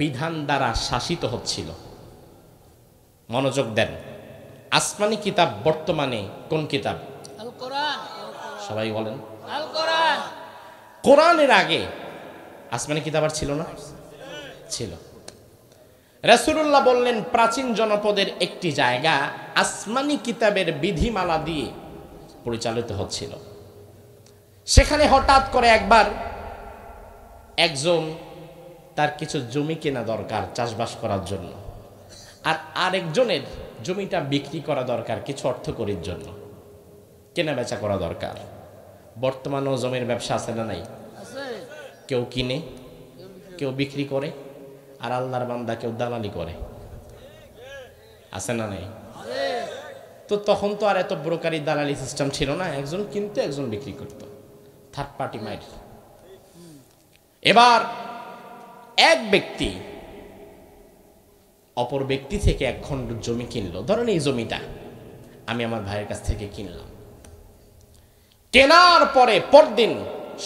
বিধান দ্বারা শাসিত হচ্ছিল। মনোযোগ দেন, আসমানি কিতাব বর্তমানে কোন কিতাব? আল কোরআন। সবাই বলেন আল কোরআন। কোরআনের আগে আসমানি কিতাব আর ছিল না? ছিল। রাসূলুল্লাহ বললেন, প্রাচীন জনপদের একটি জায়গা আসমানি কিতাবের বিধিমালা দিয়ে পরিচালিত হচ্ছিল। সেখানে হঠাৎ করে একবার একজন, তার কিছু জমি কেনা দরকার চাষবাস করার জন্য, আর আরেকজনের জমিটা বিক্রি করা দরকার কিছু অর্থকরীর জন্য, কেনা বেচা করা দরকার। বর্তমানেও জমির ব্যবসা আছে না নাই? আছে। কেউ কিনে, কেউ বিক্রি করে, আর আল্লাহর বান্দা কেউ দালালি করে, আছে না নাই? আছে। তো তখন তো আর এত ব্রোকারি দালালি সিস্টেম ছিল না, একজন কিনতো একজন বিক্রি করত, থার্ড পার্টি মাইট। এবার এক ব্যক্তি অপর ব্যক্তি থেকে এক খণ্ড জমি কিনলো। ধরেন এই জমিটা আমি আমার ভাইয়ের কাছ থেকে কিনলাম। কেনার পরে পরদিন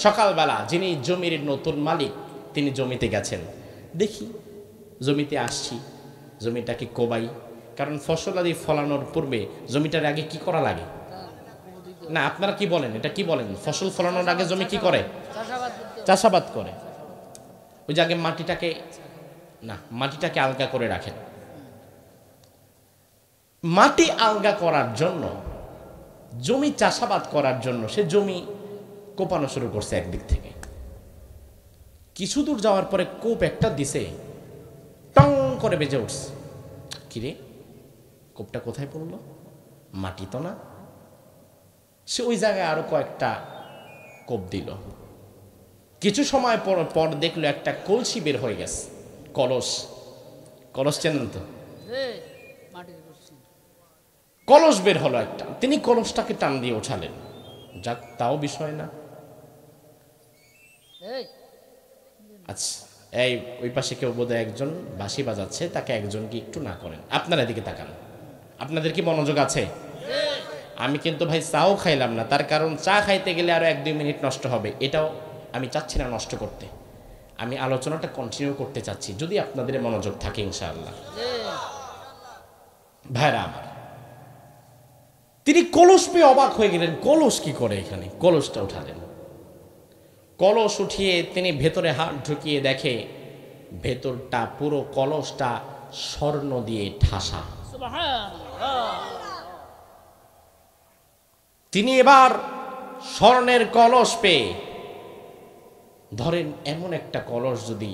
সকালবেলা যিনি জমির নতুন মালিক তিনি জমিতে গেছেন। দেখি জমিতে আসছি, জমিটাকে কোবাই, কারণ ফসল আদি ফলানোর পূর্বে জমিটার আগে কি করা লাগে? না, আপনারা কি বলেন, এটা কি বলেন? ফসল ফলানোর আগে জমি কি করে? চাষাবাদ করে। ওই যে আগে মাটিটাকে আলগা করে রাখেন। মাটি আলগা করার জন্য, জমি চাষাবাদ করার জন্য সে জমি কোপানো শুরু করছে। একদিক থেকে কিছু দূর যাওয়ার পরে কোপ একটা দিছে, টং করে বেজে উঠছে। কিরে, কোপটা কোথায় পড়লো? মাটি তো না। সে ওই জায়গায় আরো কয়েকটা কোপ দিল। কিছু সময় পর দেখলো একটা কলসি বের হয়ে গেছে। কলস চেনেন তো? কলস বের হলো একটা। তিনি কলসটাকে টান দিয়ে উঠালেন। যাক, তাও বিষয় না। আচ্ছা, এই ওই পাশে কেউ বোধহয় একজন বাঁশি বাজাচ্ছে, তাকে একজন কি একটু না করেন? আপনারা এদিকে তাকান। আপনাদের কি মনোযোগ আছে? আমি কিন্তু ভাই চাও খাইলাম না, তার কারণ চা খাইতে গেলে আরো 1-2 মিনিট নষ্ট হবে। এটাও আমি চাচ্ছি না নষ্ট করতে, আমি আলোচনাটা কন্টিনিউ করতে চাচ্ছি, যদি আপনাদের মনোযোগ থাকে ইনশাআল্লাহ। ভাইরা আমার, তিনি কলস পেয়ে অবাক হয়ে গেলেন। কলস কি করে এখানে? কলসটা উঠালেন। কলস উঠিয়ে তিনি ভেতরে হাত ঢুকিয়ে দেখে ভেতরটা, পুরো কলসটা স্বর্ণ দিয়ে ঠাসা। তিনি এবার স্বর্ণের কলস পেয়ে, ধরেন এমন একটা কলস যদি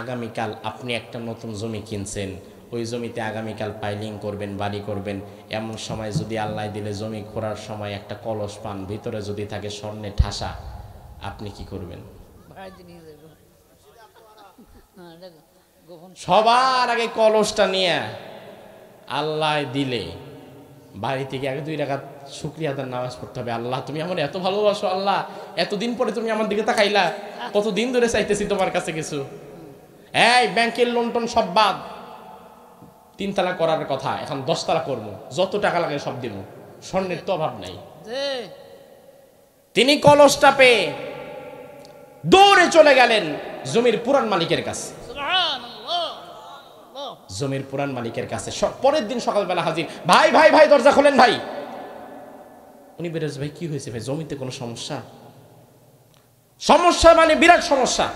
আগামীকাল আপনি একটা নতুন জমি কিনছেন, ওই জমিতে আগামীকাল পাইলিং করবেন, বাড়ি করবেন, এমন সময় যদি আল্লাহ দিলে জমি খোঁড়ার সময় একটা কলস পান, ভিতরে যদি থাকে স্বর্ণে ঠাসা, আপনি কি করবেন? সবার আগে কলসটা নিয়ে আল্লাহ দিলে বাড়ি থেকে 1-2 রাকাত শুকরিয়া আদার নামাজ পড়তে হবে। আল্লাহ, তুমি আমার এত ভালোবাসো, আল্লাহ এতদিন পরে তুমি আমার দিকে তাকাইলা, কতদিন ধরে চাইতেছি তোমার কাছে কিছু। এই ব্যাংকের লোন টোন সব বাদ, 3 তালা করার কথা, এখন 10 তালা করবো, যত টাকা লাগে সব দিব, স্বর্ণের তো অভাব নাই। তিনি কলসটা পেয়ে দৌড়ে চলে গেলেন জমির পুরান মালিকের কাছে। জমির পুরান মালিকের কাছে পরের দিন সকালবেলা হাজির। ভাই ভাই ভাই, দরজা খোলেন ভাই। উনি বেরোজ, ভাই কি হয়েছে ভাই? জমিতে কোনো সমস্যা? সমস্যা মানে বিরাট সমস্যা।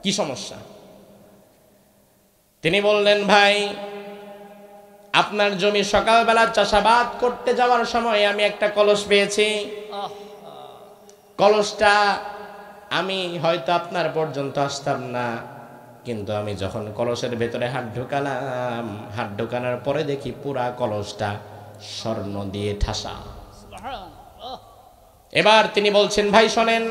কি সমস্যা? তিনি বললেন, ভাই আপনার জমি সকালবেলা চাষাবাদ করতে যাওয়ার সময় আমি একটা কলস পেয়েছি। কলসটা আমি হয়তো আপনার পর্যন্ত আসতাম না, কিন্তু আমি যখন কলসের ভেতরে হাত ঢোকালাম, হাত ঢোকানোর পরে দেখি পুরা কলসটা স্বর্ণ দিয়ে ঠাসা। এবার তিনি বলছেন, ভাই শোনেন,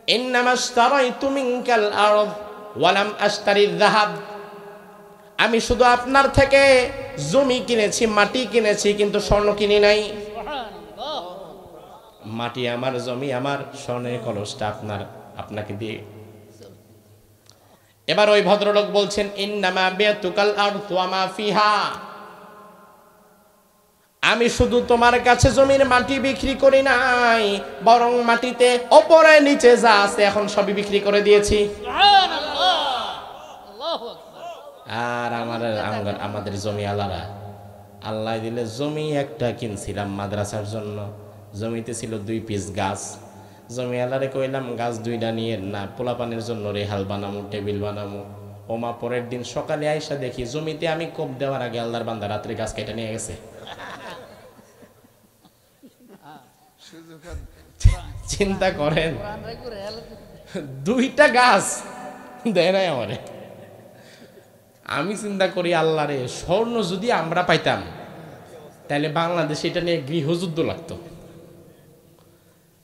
ইন্নামাশতারাইতু মিনকাল আরদ ওয়া লাম আশতারি যাহাব, আমি শুধু আপনার থেকে জমি কিনেছি, মাটি কিনেছি, কিন্তু স্বর্ণ কিনি নাই। সুবহানাল্লাহ। মাটি আমার, জমি আমার, স্বর্ণের কলসটা আপনাকে দিয়ে। এবার ওই ভদ্রলোক বলছেন, ইন্নামা বিআতুকাল আরদ ওয়া মা ফিহা, আমি শুধু তোমার কাছে জমির মাটি বিক্রি করি নাই, বরং মাটিতে ওপরে নিচে যা আছে এখন সবই বিক্রি করে দিয়েছি। সুবহানাল্লাহ। আল্লাহু আকবার। আর আমাদের জমি আলারা, আল্লাহ দিলে জমি একটা কিনছিলাম মাদ্রাসার জন্য, জমিতে ছিল 2 পিস গাছ। জমি আলারে কইলাম গাছ 2টা নিয়ে না, পোলাপানের জন্য রেহাল বানামু, টেবিল বানামু। ওমা পরের দিন সকালে আইসা দেখি জমিতে আমি কোপ দেওয়ার আগে আল্লাহর বান্দা রাত্রে গাছ কেটে নিয়ে গেছে। চিন্তা করেন, কোরআন রে করে হেল 2টা গাছ দেয় নাই আমারে। আমি চিন্তা করি আল্লাহ রে, স্বর্ণ যদি আমরা পাইতাম তাহলে বাংলাদেশে এটা নিয়ে গৃহযুদ্ধ লাগতো,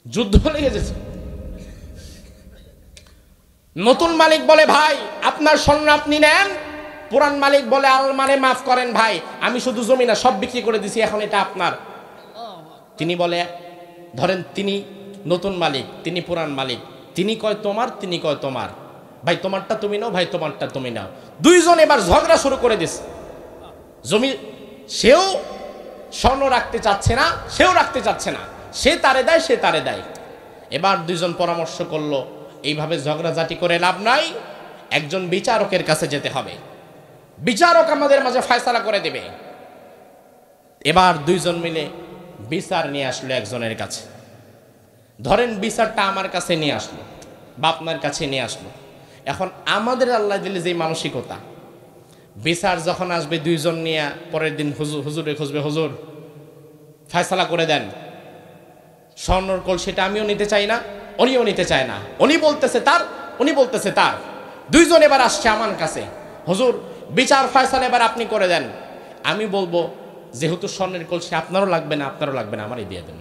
যুদ্ধ লেগে যেত। নতুন মালিক বলে ভাই আপনার স্বর্ণ আপনি নেন, পুরান মালিক বলে আলমারে মাফ করেন ভাই, আমি শুধু জমি না সব বিক্রি করে দিছি, এখন এটা আপনার। তিনি বলে, ধরেন তিনি নতুন মালিক, তিনি পুরান মালিক, তিনি কয় তোমার, তিনি কয় তোমার, ভাই তোমারটা তুমি নাও, ভাই তোমারটা তুমি নাও। 2 জন এবার ঝগড়া শুরু করে দিছে। জমি সেও স্বর্ণ রাখতে চাচ্ছে না, সেও রাখতে চাচ্ছে না, সে তারে দেয়, সে তারে দেয়। এবার 2 জন পরামর্শ করলো, এইভাবে ঝগড়াঝাটি করে লাভ নাই, একজন বিচারকের কাছে যেতে হবে, বিচারক আমাদের মাঝে ফয়সালা করে দেবে। এবার 2 জন মিলে বিচার নিয়ে আসলো একজনের কাছে। ধরেন বিচারটা আমার কাছে নিয়ে আসলো বা আপনার কাছে নিয়ে আসলো। এখন আমাদের আল্লাহ দিলে যে মানসিকতা, বিচার যখন আসবে 2 জন নিয়ে, পরের দিন হুজুরে খুঁজবে, হুজুর ফয়সালা করে দেন, স্বর্ণর কলসিটা আমিও নিতে চাই না, উনিও নিতে চায় না, উনি বলতেছে তার, উনি বলতেছে তার। 2 জন এবার আসছে আমার কাছে, হুজুর বিচার ফয়সালা এবার আপনি করে দেন। আমি বলবো যেহেতু স্বর্ণের কলসি আপনারও লাগবে না, আপনারও লাগবে না, আমারই দিয়ে দেন।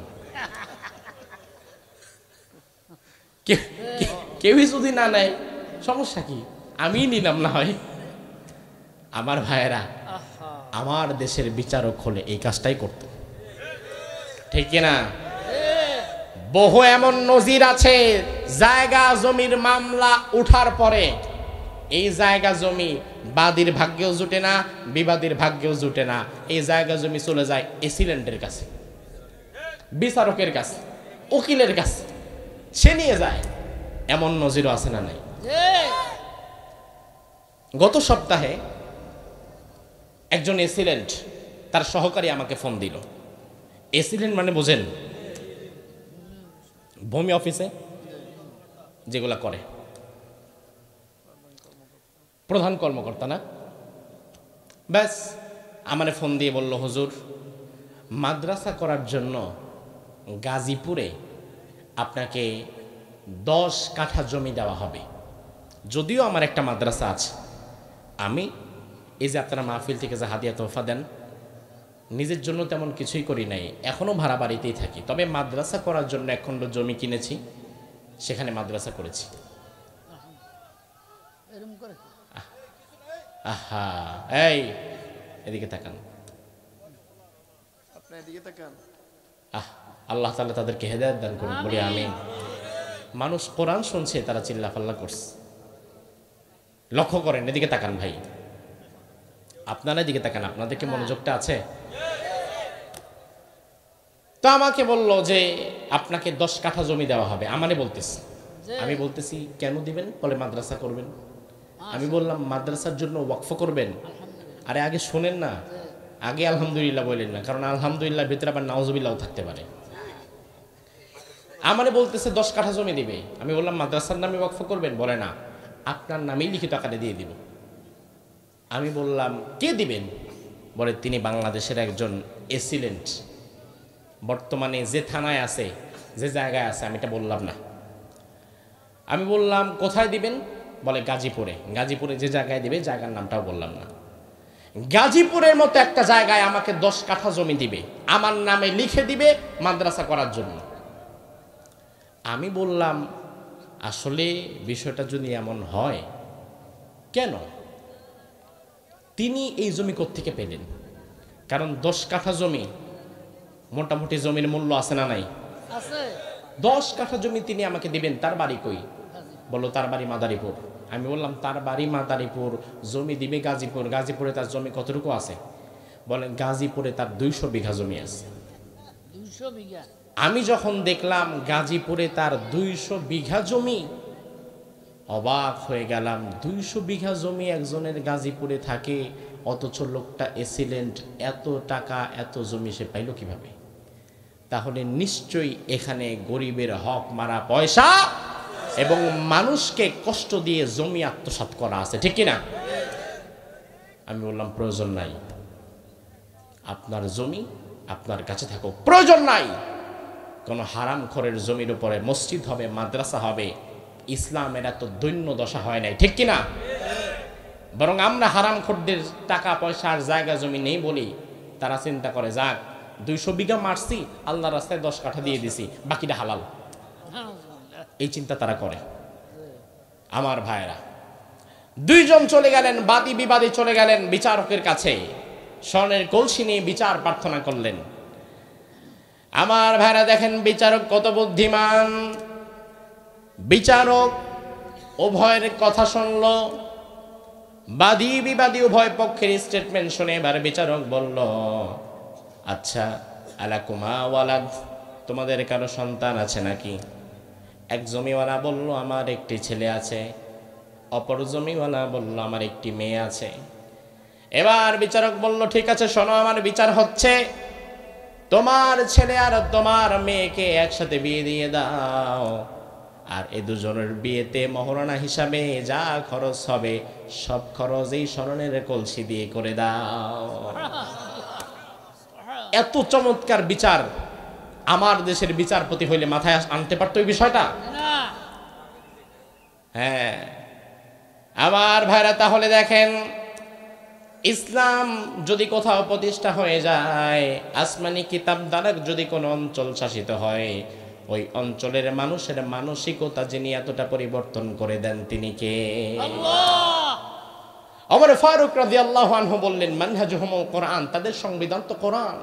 কেউই যদি না নেয় সমস্যা কি, আমি নিলাম না হয়। আমার ভাইয়েরা, আমার দেশের বিচারক হলে এই কাজটাই করত, ঠিক না? বহু এমন নজির আছে, জায়গা জমির মামলা উঠার পরে এই জায়গা জমি বাদীর ভাগ্যেও জুটে না, বিবাদীর ভাগ্যেও জুটে না, এই জায়গা জমি চলে যায় এসিলেন্টের কাছে, বিচারকের কাছে, উকিলের কাছে, সে নিয়ে যায়। এমন নজিরও আছে না নাই? গত সপ্তাহে একজন এসিলেন্ট, তার সহকারী আমাকে ফোন দিল। এসিলেন্ট মানে বোঝেন, ভূমি অফিসে যেগুলা করে, প্রধান কর্মকর্তা না? ব্যাস আমারে ফোন দিয়ে বলল, হুজুর মাদ্রাসা করার জন্য গাজীপুরে আপনাকে 10 কাঠা জমি দেওয়া হবে। যদিও আমার একটা মাদ্রাসা আছে, আমি এই যে আপনারা মাহফিল থেকে যে হাদিয়া তোহফা দেন, নিজের জন্য তেমন কিছুই করি নাই, এখনও ভাড়া বাড়িতেই থাকি, তবে মাদ্রাসা করার জন্য 1 খণ্ড জমি কিনেছি, সেখানে মাদ্রাসা করেছি। আহা, এই এদিকে তাকান, আল্লাহ তাআলা তাদেরকে হেদায়েত দান করুন, বলি আমিন। মানুষ কোরআন শুনছে, তারা চিল্লাফাল্লা করছে। লক্ষ্য করেন, এদিকে তাকান ভাই, আপনারা এদিকে তাকান, আপনাদেরকে মনোযোগটা আছে তো। আমাকে বলল যে আপনাকে 10 কাঠা জমি দেওয়া হবে, আমারে বলতেছি। আমি বলতেছি কেন দিবেন? বলে মাদ্রাসা করবেন। আমি বললাম মাদ্রাসার জন্য ওয়াকফ করবেন? আরে আগে শোনেন না, আগে আলহামদুলিল্লাহ বলেন না, কারণ আলহামদুলিল্লাহ ভিতরে আবার নাউজুবিল্লাহ থাকতে পারে। আমারে বলতেছে 10 কাঠা জমি দিবে। আমি বললাম মাদ্রাসার নামে ওয়াকফ করবেন? বলে না, আপনার নামেই লিখিত আকারে দিয়ে দিব। আমি বললাম কে দিবেন? বলে তিনি বাংলাদেশের একজন এসিলেন্ট, বর্তমানে যে থানায় আছে, যে জায়গায় আছে, আমি এটা বললাম না। আমি বললাম কোথায় দিবেন? বলে গাজীপুরে। গাজীপুরে যে জায়গায় দিবে, জায়গার নামটাও বললাম না। গাজীপুরের মতো একটা জায়গায় আমাকে 10 কাঠা জমি দিবে, আমার নামে লিখে দিবে মাদ্রাসা করার জন্য। আমি বললাম আসলে বিষয়টা যদি এমন হয়, কেন তিনি এই জমি কোত্থেকে পেলেন? কারণ 10 কাঠা জমি, মোটামুটি জমির মূল্য আছে না নাই? আছে 10 কাঠা জমি তিনি আমাকে দিবেন। তার বাড়ি কই? বললো তার বাড়ি মাদারীপুর। আমি বললাম তার বাড়ি মাদারীপুর, জমি দিবে গাজীপুর। গাজীপুরে তার জমি কতটুকু আছে? বলেন গাজীপুরে তার 200 বিঘা জমি আছে। 200 বিঘা। আমি যখন দেখলাম গাজীপুরে তার 200 বিঘা জমি, অবাক হয়ে গেলাম। 200 বিঘা জমি একজনের গাজীপুরে থাকে, অথচ লোকটা এসিলেন্ট, এত টাকা এত জমি সে পাইল কিভাবে? তাহলে নিশ্চয়ই এখানে গরিবের হক মারা পয়সা এবং মানুষকে কষ্ট দিয়ে জমি আত্মসাৎ করা আছে, ঠিক কিনা? আমি বললাম প্রয়োজন নাই, আপনার জমি আপনার কাছে থাকুক, প্রয়োজন নাই। কোনো হারামখোরের জমির উপরে মসজিদ হবে, মাদ্রাসা হবে, ইসলামের এত দৈন্য দশা হয় নাই, ঠিক কিনা? বরং আমরা হারামখোরদের টাকা পয়সা আর জায়গা জমি নেই বলি তারা চিন্তা করে যাক 200 বিঘা মারছি, আল্লাহ রাস্তায় 10 কাঠা দিয়ে দিছি, বাকিটা হালাল, এই চিন্তা তারা করে। আমার ভাইরা, 2 জন চলে গেলেন, বাদী বিবাদী চলে গেলেন বিচারকের কাছে, স্বর্ণের কলসি নিয়ে বিচার প্রার্থনা করলেন। আমার ভাইরা দেখেন বিচারক কত বুদ্ধিমান। বিচারক উভয়ের কথা শুনল, বাদী বিবাদী উভয় পক্ষের স্টেটমেন্ট শুনে এবার বিচারক বলল, আচ্ছা আলাকুমা ওয়ালাদ, তোমাদের কারো সন্তান আছে নাকি? এক জমিওয়ালা বলল আমার একটি ছেলে আছে, অপর জমিওয়ালা বলল আমার একটি মেয়ে আছে। এবার বিচারক বলল ঠিক আছে শোনো, আমার বিচার হচ্ছে তোমার ছেলে আর তোমার মেয়েকে একসাথে বিয়ে দিয়ে দাও, আর এই দুজনের বিয়েতে মহারণা হিসাবে যা খরচ হবে সব খরচ এই স্বর্ণের কলসি দিয়ে করে দাও। এত চমৎকার বিচার আমার দেশের বিচারপতি হইলে মাথায় আনতে পারতো এই বিষয়টা? না। হ্যাঁ আমার ভাইরা, তাহলে দেখেন ইসলাম যদি কোথাও প্রতিষ্ঠা হয়ে যায়, আসমানি কিতাব দ্বারা যদি কোনো অঞ্চল শাসিত হয়, ওই অঞ্চলের মানুষের মানসিকতা যিনি এতটা পরিবর্তন করে দেন তিনি কে? আল্লাহ। ওমর ফারুক রাদিয়াল্লাহু আনহু বললেন মানহাজুহুমুল কোরআন, তাদের সংবিধান তো কোরআন।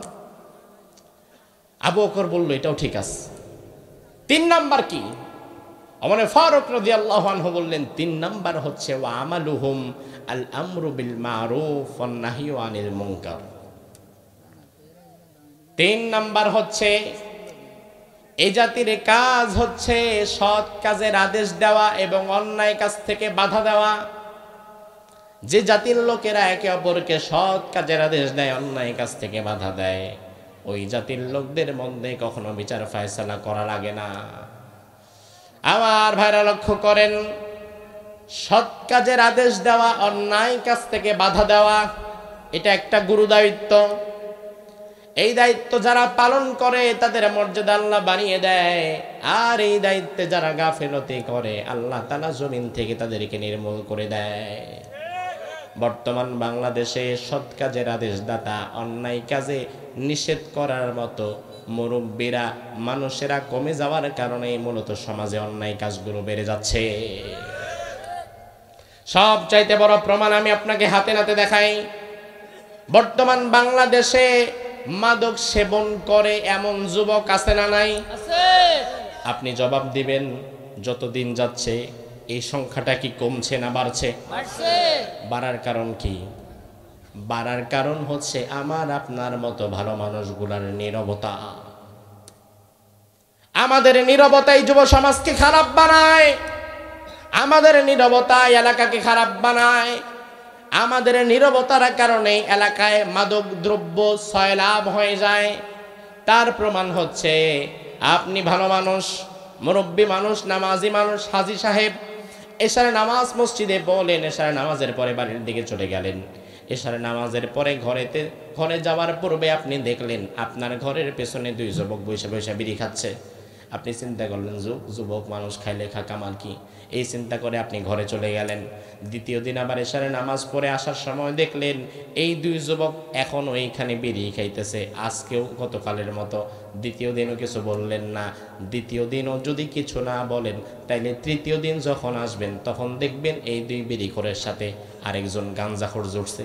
আবু বকর বলল এটাও ঠিক আছে। 3 নাম্বার কি? ওমর ফারুক রাদিয়াল্লাহু আনহু বললেন 3 নাম্বার হচ্ছে ওয়া আমালুহুম আল আমরু বিল মারুফ ওয়ান নাহয়ু আনিল মুনকার। 3 নাম্বার হচ্ছে এই জাতির কাজ হচ্ছে সৎ কাজের আদেশ দেওয়া এবং অন্যায় কাজ থেকে বাধা দেওয়া। যে জাতির লোকেরা একে অপরকে সৎ কাজের আদেশ দেয়, অন্যায় কাজ থেকে বাধা দেয়, ওই জাতির লোকদের মধ্যে কখনো বিচার ফায়সালা করা লাগে না। আমার ভাইরা লক্ষ্য করেন, সৎ কাজের আদেশ দেওয়া, অন্যায় কাজ থেকে বাধা দেওয়া, এটা একটা গুরু দায়িত্ব। এই দায়িত্ব যারা পালন করে তাদের মর্যাদা আল্লাহ বাড়িয়ে দেয়, আর এই দায়িত্বে যারা গাফেলতি করে আল্লাহ তাআলা জমিন থেকে তাদেরকে নির্মূল করে দেয়। বর্তমান বাংলাদেশে সৎ কাজের আদেশদাতা, অন্যায় কাজে নিষেধ করার মতো মুরব্বীরা, মানুষেরা কমে যাওয়ার কারণে মূলত সমাজে অন্যায় কাজগুলো বেড়ে যাচ্ছে। সবচাইতে বড় প্রমাণ আমি আপনাকে হাতে নাতে দেখাই। বর্তমান বাংলাদেশে মাদক সেবন করে এমন যুবক আছে না নাই? আছে। আপনি জবাব দিবেন যতদিন যাচ্ছে এই সংখ্যাটা কি কমছে না বাড়ছে? বাড়ছে। বাড়ার কারণ কি? বাড়ার কারণ হচ্ছে আমার আপনার মতো ভালো মানুষগুলার নীরবতা। আমাদের নীরবতাই যুব সমাজকে খারাপ বানায়, আমাদের নীরবতাই এলাকাকে খারাপ বানায়, আমাদের নীরবতার কারণে এলাকায় মাদক দ্রব্য সয়লাভ হয়ে যায়। তার প্রমাণ হচ্ছে আপনি ভালো মানুষ, মুরব্বী মানুষ, নামাজি মানুষ, হাজী সাহেব, এশার নামাজ মসজিদে বলেন, এশার নামাজের পরে বাড়ির দিকে চলে গেলেন, এশার নামাজের পরে ঘরে যাওয়ার পূর্বে আপনি দেখলেন আপনার ঘরের পেছনে 2 যুবক বসে বসে বিড়ি খাচ্ছে। আপনি চিন্তা করলেন যুবক মানুষ খাইলে খা কামাল কি, এই চিন্তা করে আপনি ঘরে চলে গেলেন। দ্বিতীয় দিন আবার এশারে নামাজ পড়ে আসার সময় দেখলেন এই দুই যুবক এখন ওইখানে বিড়ি খাইতেছে, আজকেও গতকালের মতো। দ্বিতীয় দিনও কিছু বললেন না। দ্বিতীয় দিনও যদি কিছু না বলেন, তাইলে তৃতীয় দিন যখন আসবেন তখন দেখবেন এই দুই বিড়িখোরের সাথে আরেকজন গাঞ্জাখোর জুটছে।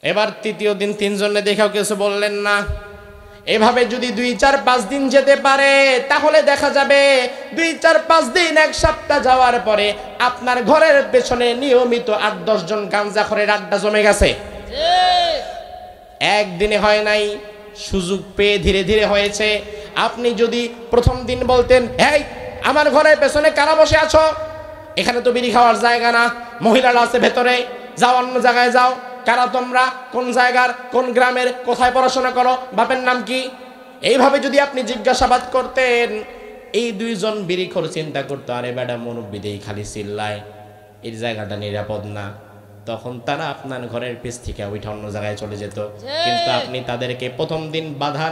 এবার তৃতীয় দিন তিনজনে দেখাও কিছু বললেন না। এভাবে যদি 2-4-5 দিন যেতে পারে, তাহলে দেখা যাবে 2-4-5 দিন, এক সপ্তাহ যাওয়ার পরে আপনার ঘরের পেছনে নিয়মিত 8-10 জন গাঞ্জাখোরের আড্ডা জমে গেছে। একদিনে হয় নাই, সুযোগ পেয়ে ধীরে ধীরে হয়েছে। আপনি যদি প্রথম দিন বলতেন, এই আমার ঘরের পেছনে কারা বসে আছো, এখানে তো বিড়ি খাওয়ার জায়গা না, মহিলারা আছে ভেতরে, যাও অন্য জায়গায় যাও। কারা তোমরা, কোন জায়গার, কোন গ্রামের, কোথায় পড়াশোনা করো, বাপের নাম কি, এইভাবে যদি আপনি জিজ্ঞাসাবাদ করতেন, এই দুইজন বিড়িখোর চিন্তা করতো, আরে বেটা মুরব্বিদেই খালি চিল্লায়, এই জায়গাটা নিরাপদ না। তখন তারা আপনার ঘরের পিছ থেকে ওইটা অন্য জায়গায় চলে যেত। কিন্তু আপনি তাদেরকে প্রথম দিন বাধা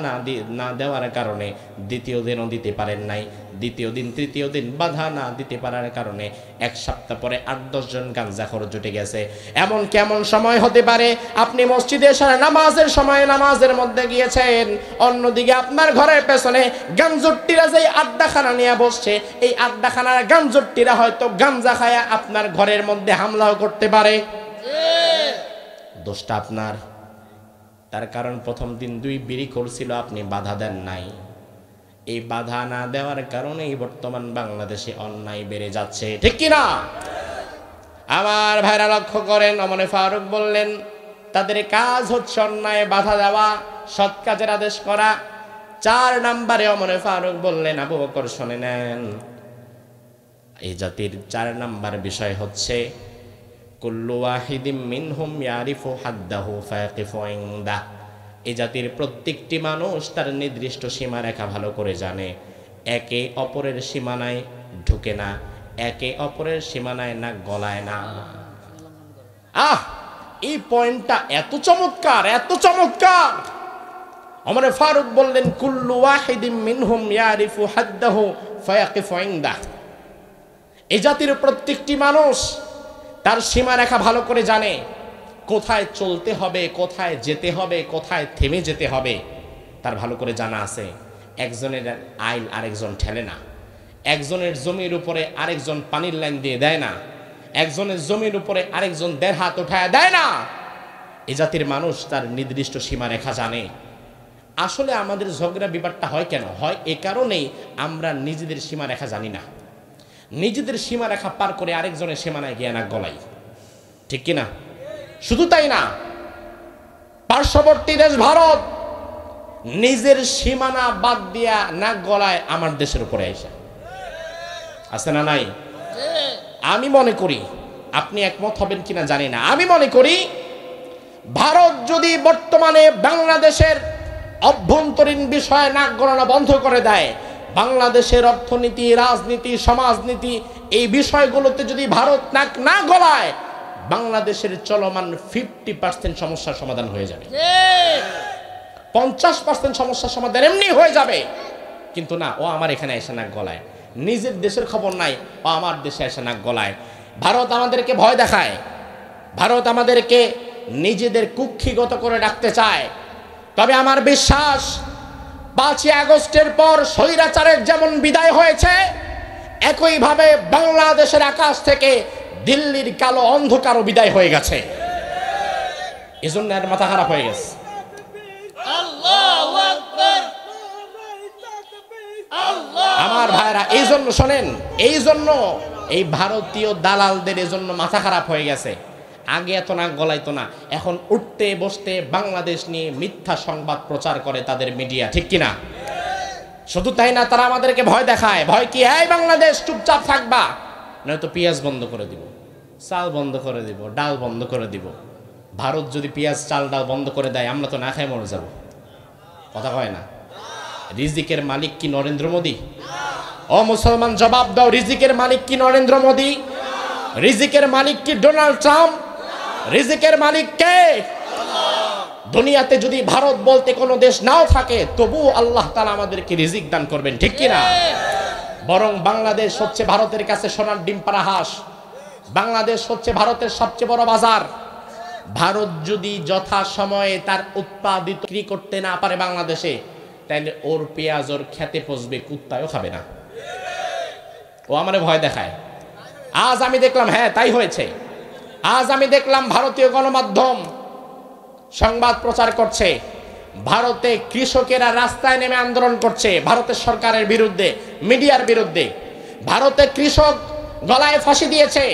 না দেওয়ার কারণে দ্বিতীয় দিনও দিতে পারেন নাই। দ্বিতীয় দিন তৃতীয় দিন বাধা না দিতে পারার কারণে এক সপ্তাহ পরে 8-10 জন গাঞ্জাখোর জুটে গেছে। এমন কেমন সময় হতে পারে, আপনি মসজিদে সারা নামাজের সময় নামাজের মধ্যে গিয়েছেন, অন্যদিকে আপনার ঘরের পেছনে গাঞ্জুট্টিরা যে আড্ডাখানা নিয়ে বসছে, এই আড্ডাখানার গাঞ্জুট্টিরা হয়তো গাঞ্জা খায়া আপনার ঘরের মধ্যে হামলাও করতে পারে। দোষটা আপনার। তার কারণ প্রথম দিন 2 বিড়িখোর ছিল, আপনি বাধা দেন নাই। এই বাধা না দেওয়ার কারণেই বর্তমান বাংলাদেশে অন্যায় বেড়ে যাচ্ছে, ঠিক কি না? আমার ভাইরা লক্ষ্য করেন, ওমরে ফারুক বললেন তাদের কাজ হচ্ছে অন্যায় বাধা দেওয়া, সৎ কাজের আদেশ করা। 4 নম্বরে ওমরে ফারুক বললেন, আবু বকর শুনে নেন, এই জাতির 4 নম্বর বিষয় হচ্ছে কুল্লু ওয়াহিদিম মিনহুম ইয়ারিফু হাদ্দাহু ফায়াকিফু ইনদাহ। এই জাতির প্রত্যেকটি মানুষ তার নির্দিষ্ট সীমারেখা ভালো করে জানে, একে অপরের সীমানায় ঢুকে না, একে অপরের সীমানায় নাক গলায় না। এই পয়েন্টটা এত চমৎকার, এত চমৎকার। ওমর ফারুক বললেন কুল্লু ওয়াহিদিম মিনহুম ইয়ারিফু হাদ্দাহু ফায়াকিফু ইনদাহ। এই জাতির প্রত্যেকটি মানুষ তার সীমারেখা ভালো করে জানে, কোথায় চলতে হবে, কোথায় যেতে হবে, কোথায় থেমে যেতে হবে, তার ভালো করে জানা আছে। একজনের আইল আরেকজন ঠেলে না, একজনের জমির উপরে আরেকজন পানির লাইন দিয়ে দেয় না, একজনের জমির উপরে আরেকজন 1.5 হাত উঠায় দেয় না। এই জাতির মানুষ তার নির্দিষ্ট সীমারেখা জানে। আসলে আমাদের ঝগড়া বিবাদটা হয় কেন? হয় এ কারণেই আমরা নিজেদের সীমারেখা জানি না, নিজেদের সীমারেখা পার করে আরেকজনের সীমানায় গিয়ে নাক গলাই, ঠিক কিনা? শুধু তাই না, পার্শ্ববর্তী দেশ ভারত নিজের সীমানা বাদ দিয়া নাক গলায় আমার দেশের উপরে এসে আছে না নাই? আমি মনে করি, আপনি একমত হবেন কিনা জানি না, আমি মনে করি ভারত যদি বর্তমানে বাংলাদেশের অভ্যন্তরীণ বিষয়ে নাক গলানো বন্ধ করে দেয়, বাংলাদেশের অর্থনীতি, রাজনীতি, সমাজনীতি এই বিষয়গুলোতে যদি ভারত নাক না গলায়, বাংলাদেশের চলমান 50% সমস্যার সমাধান হয়ে যাবে, 50% সমস্যার সমাধান এমনি হয়ে যাবে। কিন্তু না, ও আমার এখানে এসে নাক গলায়, নিজের দেশের খবর নাই, ও আমার দেশে এসে নাক গলায়। ভারত আমাদেরকে ভয় দেখায়, ভারত আমাদেরকে নিজেদের কুক্ষিগত করে রাখতে চায়। তবে আমার বিশ্বাস 5ই আগস্টের পর স্বৈরাচারের যেমন বিদায় হয়েছে, একইভাবে বাংলাদেশের আকাশ থেকে দিল্লির কালো অন্ধকারও বিদায় হয়ে গেছে। এজন্য এর মাথা খারাপ হয়ে গেছে। আমার ভাইরা, এই জন্য শোনেন, এই জন্য এই ভারতীয় দালালদের এজন্য মাথা খারাপ হয়ে গেছে। আগে এত নাক গলাইতো না, এখন উঠতে বসতে বাংলাদেশ নিয়ে মিথ্যা সংবাদ প্রচার করে তাদের মিডিয়া, ঠিক কিনা? শুধু তাই না, তারা আমাদেরকে ভয় দেখায়। ভয় কি? এই বাংলাদেশ চুপচাপ থাকবা, নয়তো পেঁয়াজ বন্ধ করে দিব, চাল বন্ধ করে দিব, ডাল বন্ধ করে দিব। ভারত যদি পেঁয়াজ চাল ডাল বন্ধ করে দেয়, আমরা তো না খেয়ে মরে যাব। কথা কয় না? রিজিকের মালিক কি নরেন্দ্র মোদী? ও মুসলমান জবাব দাও, রিজিকের মালিক কি নরেন্দ্র মোদী? রিজিকের মালিক কি ডোনাল্ড ট্রাম্প? রিজিকের মালিক কে? দুনিয়াতে যদি ভারত বলতে কোনো দেশ নাও থাকে, তবু আল্লাহ তাআলা আমাদেরকে রিজিক দান করবেন, ঠিক কিনা? বরং বাংলাদেশ হচ্ছে ভারতের কাছে সোনার ডিম পাড়া হাঁস। বাংলাদেশ হচ্ছে ভারতের সবচেয়ে বড় বাজার। ভারত যদি যথা সময়ে তার উৎপাদিত বিক্রি করতে না পারে বাংলাদেশে, তাহলে ওর পেঁয়াজ ওর খেতে পচবে, কুত্তায়ও খাবে না। ও আমারে ভয় দেখায়। আজ আমি দেখলাম, হ্যাঁ তাই হয়েছে। আজ আমি দেখলাম ভারতীয় গণমাধ্যম সংবাদ প্রচার করছে, ভারতে কৃষকেরা রাস্তায় নেমে আন্দোলন করছে ভারতের সরকারের বিরুদ্ধে, মিডিয়ার বিরুদ্ধে। ভারতে কৃষক গলায় ফাঁসি দিয়েছে,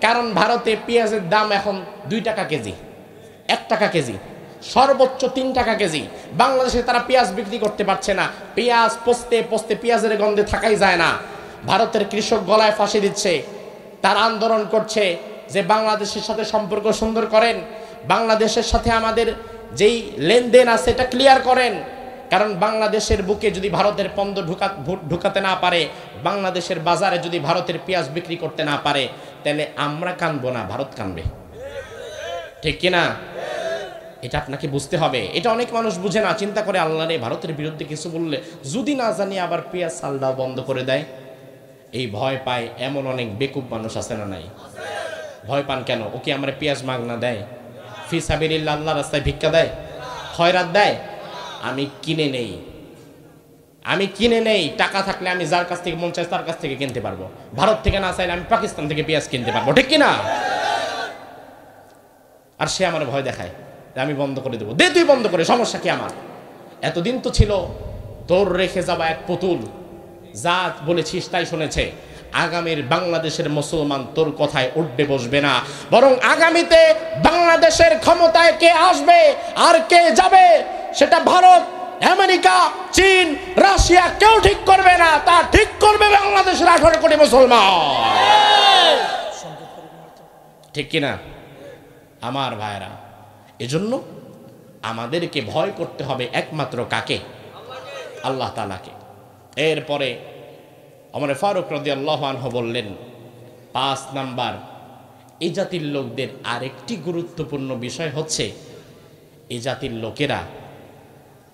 কারণ ভারতে পেঁয়াজের দাম এখন 2 টাকা কেজি, 1 টাকা কেজি, সর্বোচ্চ 3 টাকা কেজি। বাংলাদেশে তারা পেঁয়াজ বিক্রি করতে পারছে না। পেঁয়াজ পচতে পচতে পেঁয়াজের গন্ধে থাকাই যায় না। ভারতের কৃষক গলায় ফাঁসি দিচ্ছে, তারা আন্দোলন করছে যে বাংলাদেশের সাথে সম্পর্ক সুন্দর করেন, বাংলাদেশের সাথে আমাদের যেই লেনদেন আছে এটা ক্লিয়ার করেন। কারণ বাংলাদেশের বুকে যদি ভারতের পণ্য ঢুকাতে না পারে, বাংলাদেশের বাজারে যদি ভারতের পেঁয়াজ বিক্রি করতে না পারে, তাহলে আমরা কানবো না, ভারত কানবে, ঠিক কিনা? এটা আপনাকে বুঝতে হবে। এটা অনেক মানুষ বুঝে না, চিন্তা করে আল্লাহ রে, ভারতের বিরুদ্ধে কিছু বললে যদি না জানি আবার পেঁয়াজ সালডাও বন্ধ করে দেয়, এই ভয় পায়। এমন অনেক বেকুব মানুষ আছে না নাই? ভয় পান কেন? ও কি আমার পেঁয়াজ মাগনা দেয়? ফি সাবিলিল্লাহ আল্লাহ রাস্তায় ভিক্ষা দেয়, খয়রাত দেয়? আমি কিনে নেই। টাকা থাকলে আমি যার কাছ থেকে মন চাই তার কাছ থেকে কিনতে পারবো। ভারত থেকে না চাইলে আমি পাকিস্তান থেকে পেঁয়াজ কিনতে পারবো, ঠিক কিনা? আর সে আমার ভয় দেখায় যে আমি বন্ধ করে দেবো। দে তুই বন্ধ করে, সমস্যা কি আমার? এতদিন তো ছিল তোর রেখে যাওয়া এক পুতুল, যা বলেছিস তাই শুনেছে। আগামীর বাংলাদেশের মুসলমান তোর কথায় উঠবে বসবে না, বরং আগামীতে বাংলাদেশের ক্ষমতায় কে আসবে আর কে যাবে সেটা ভারত, আমেরিকা, চীন, রাশিয়া কেউ ঠিক করবে না। তা ঠিক করবে বাংলাদেশের 18 কোটি মুসলমান, ঠিক কিনা আমার ভাইরা? এজন্য আমাদেরকে ভয় করতে হবে একমাত্র কাকে? আল্লাহ তাআলাকে। এরপরে ওমর ফারুক রাদিয়াল্লাহু আনহু বললেন, 5 নাম্বার, এই জাতির লোকদের আরেকটি গুরুত্বপূর্ণ বিষয় হচ্ছে, এই জাতির লোকেরা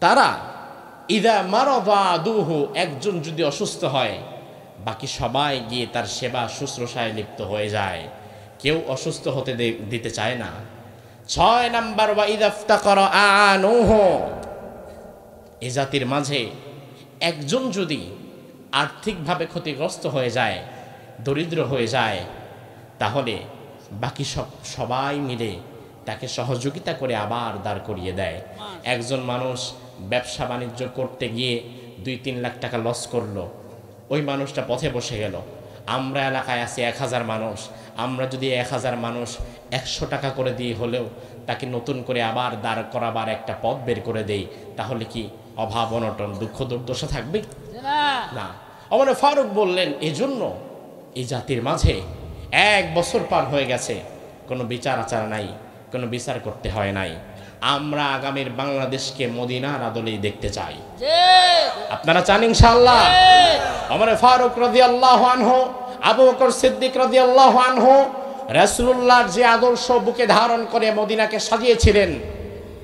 তারা ইদা মারাদাদুহু, একজন যদি অসুস্থ হয়, বাকি সবাই গিয়ে তার সেবা শুশ্রূষায় লিপ্ত হয়ে যায়, কেউ অসুস্থ হতে দিতে চায় না। 6 নাম্বার, ওয়া ইদা ইফতাকারা আনুহু, এই জাতির মাঝে একজন যদি আর্থিকভাবে ক্ষতিগ্রস্ত হয়ে যায়, দরিদ্র হয়ে যায়, তাহলে বাকি সবাই মিলে তাকে সহযোগিতা করে আবার দাঁড় করিয়ে দেয়। একজন মানুষ ব্যবসা বাণিজ্য করতে গিয়ে 2-3 লাখ টাকা লস করলো, ওই মানুষটা পথে বসে গেল। আমরা এলাকায় আছি 1000 মানুষ, আমরা যদি 1000 মানুষ 100 টাকা করে দিয়ে হলেও তাকে নতুন করে আবার দাঁড় করাবার একটা পথ বের করে দেই, তাহলে কি অভাব অনটন দুঃখ দুর্দশা থাকবে? না। ওমর ফারুক বললেন, এজন্য এই জাতির মাঝে 1 বছর পার হয়ে গেছে, কোনো বিচার আচার নাই, কোনো বিচার করতে হয় নাই। আমরা আগামীর বাংলাদেশকে মদিনার আদলেই দেখতে চাই। আপনারা চান ইনশাআল্লাহ? ওমর ফারুক রাদিয়াল্লাহু আনহু, আবু বকর সিদ্দিক রাদিয়াল্লাহু আনহু রাসূলুল্লাহর যে আদর্শ বুকে ধারণ করে মদিনাকে সাজিয়েছিলেন,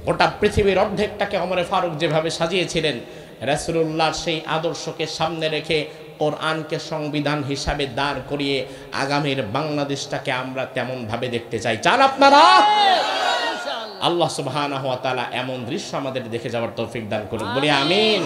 গোটা পৃথিবীর অর্ধেকটাকে ওমর ফারুক যেভাবে সাজিয়েছিলেন, রাসূলুল্লাহর সেই আদর্শকে সামনে রেখে কোরআনকে সংবিধান হিসাবে দাঁড় করিয়ে আগামীর বাংলাদেশটাকে আমরা তেমন ভাবে দেখতে চাই। চান আপনারা? আল্লাহ সুবহানাহু ওয়া তাআলা এমন দৃশ্য আমাদের দেখে যাওয়ার তৌফিক দান করুন, বলি আমিন।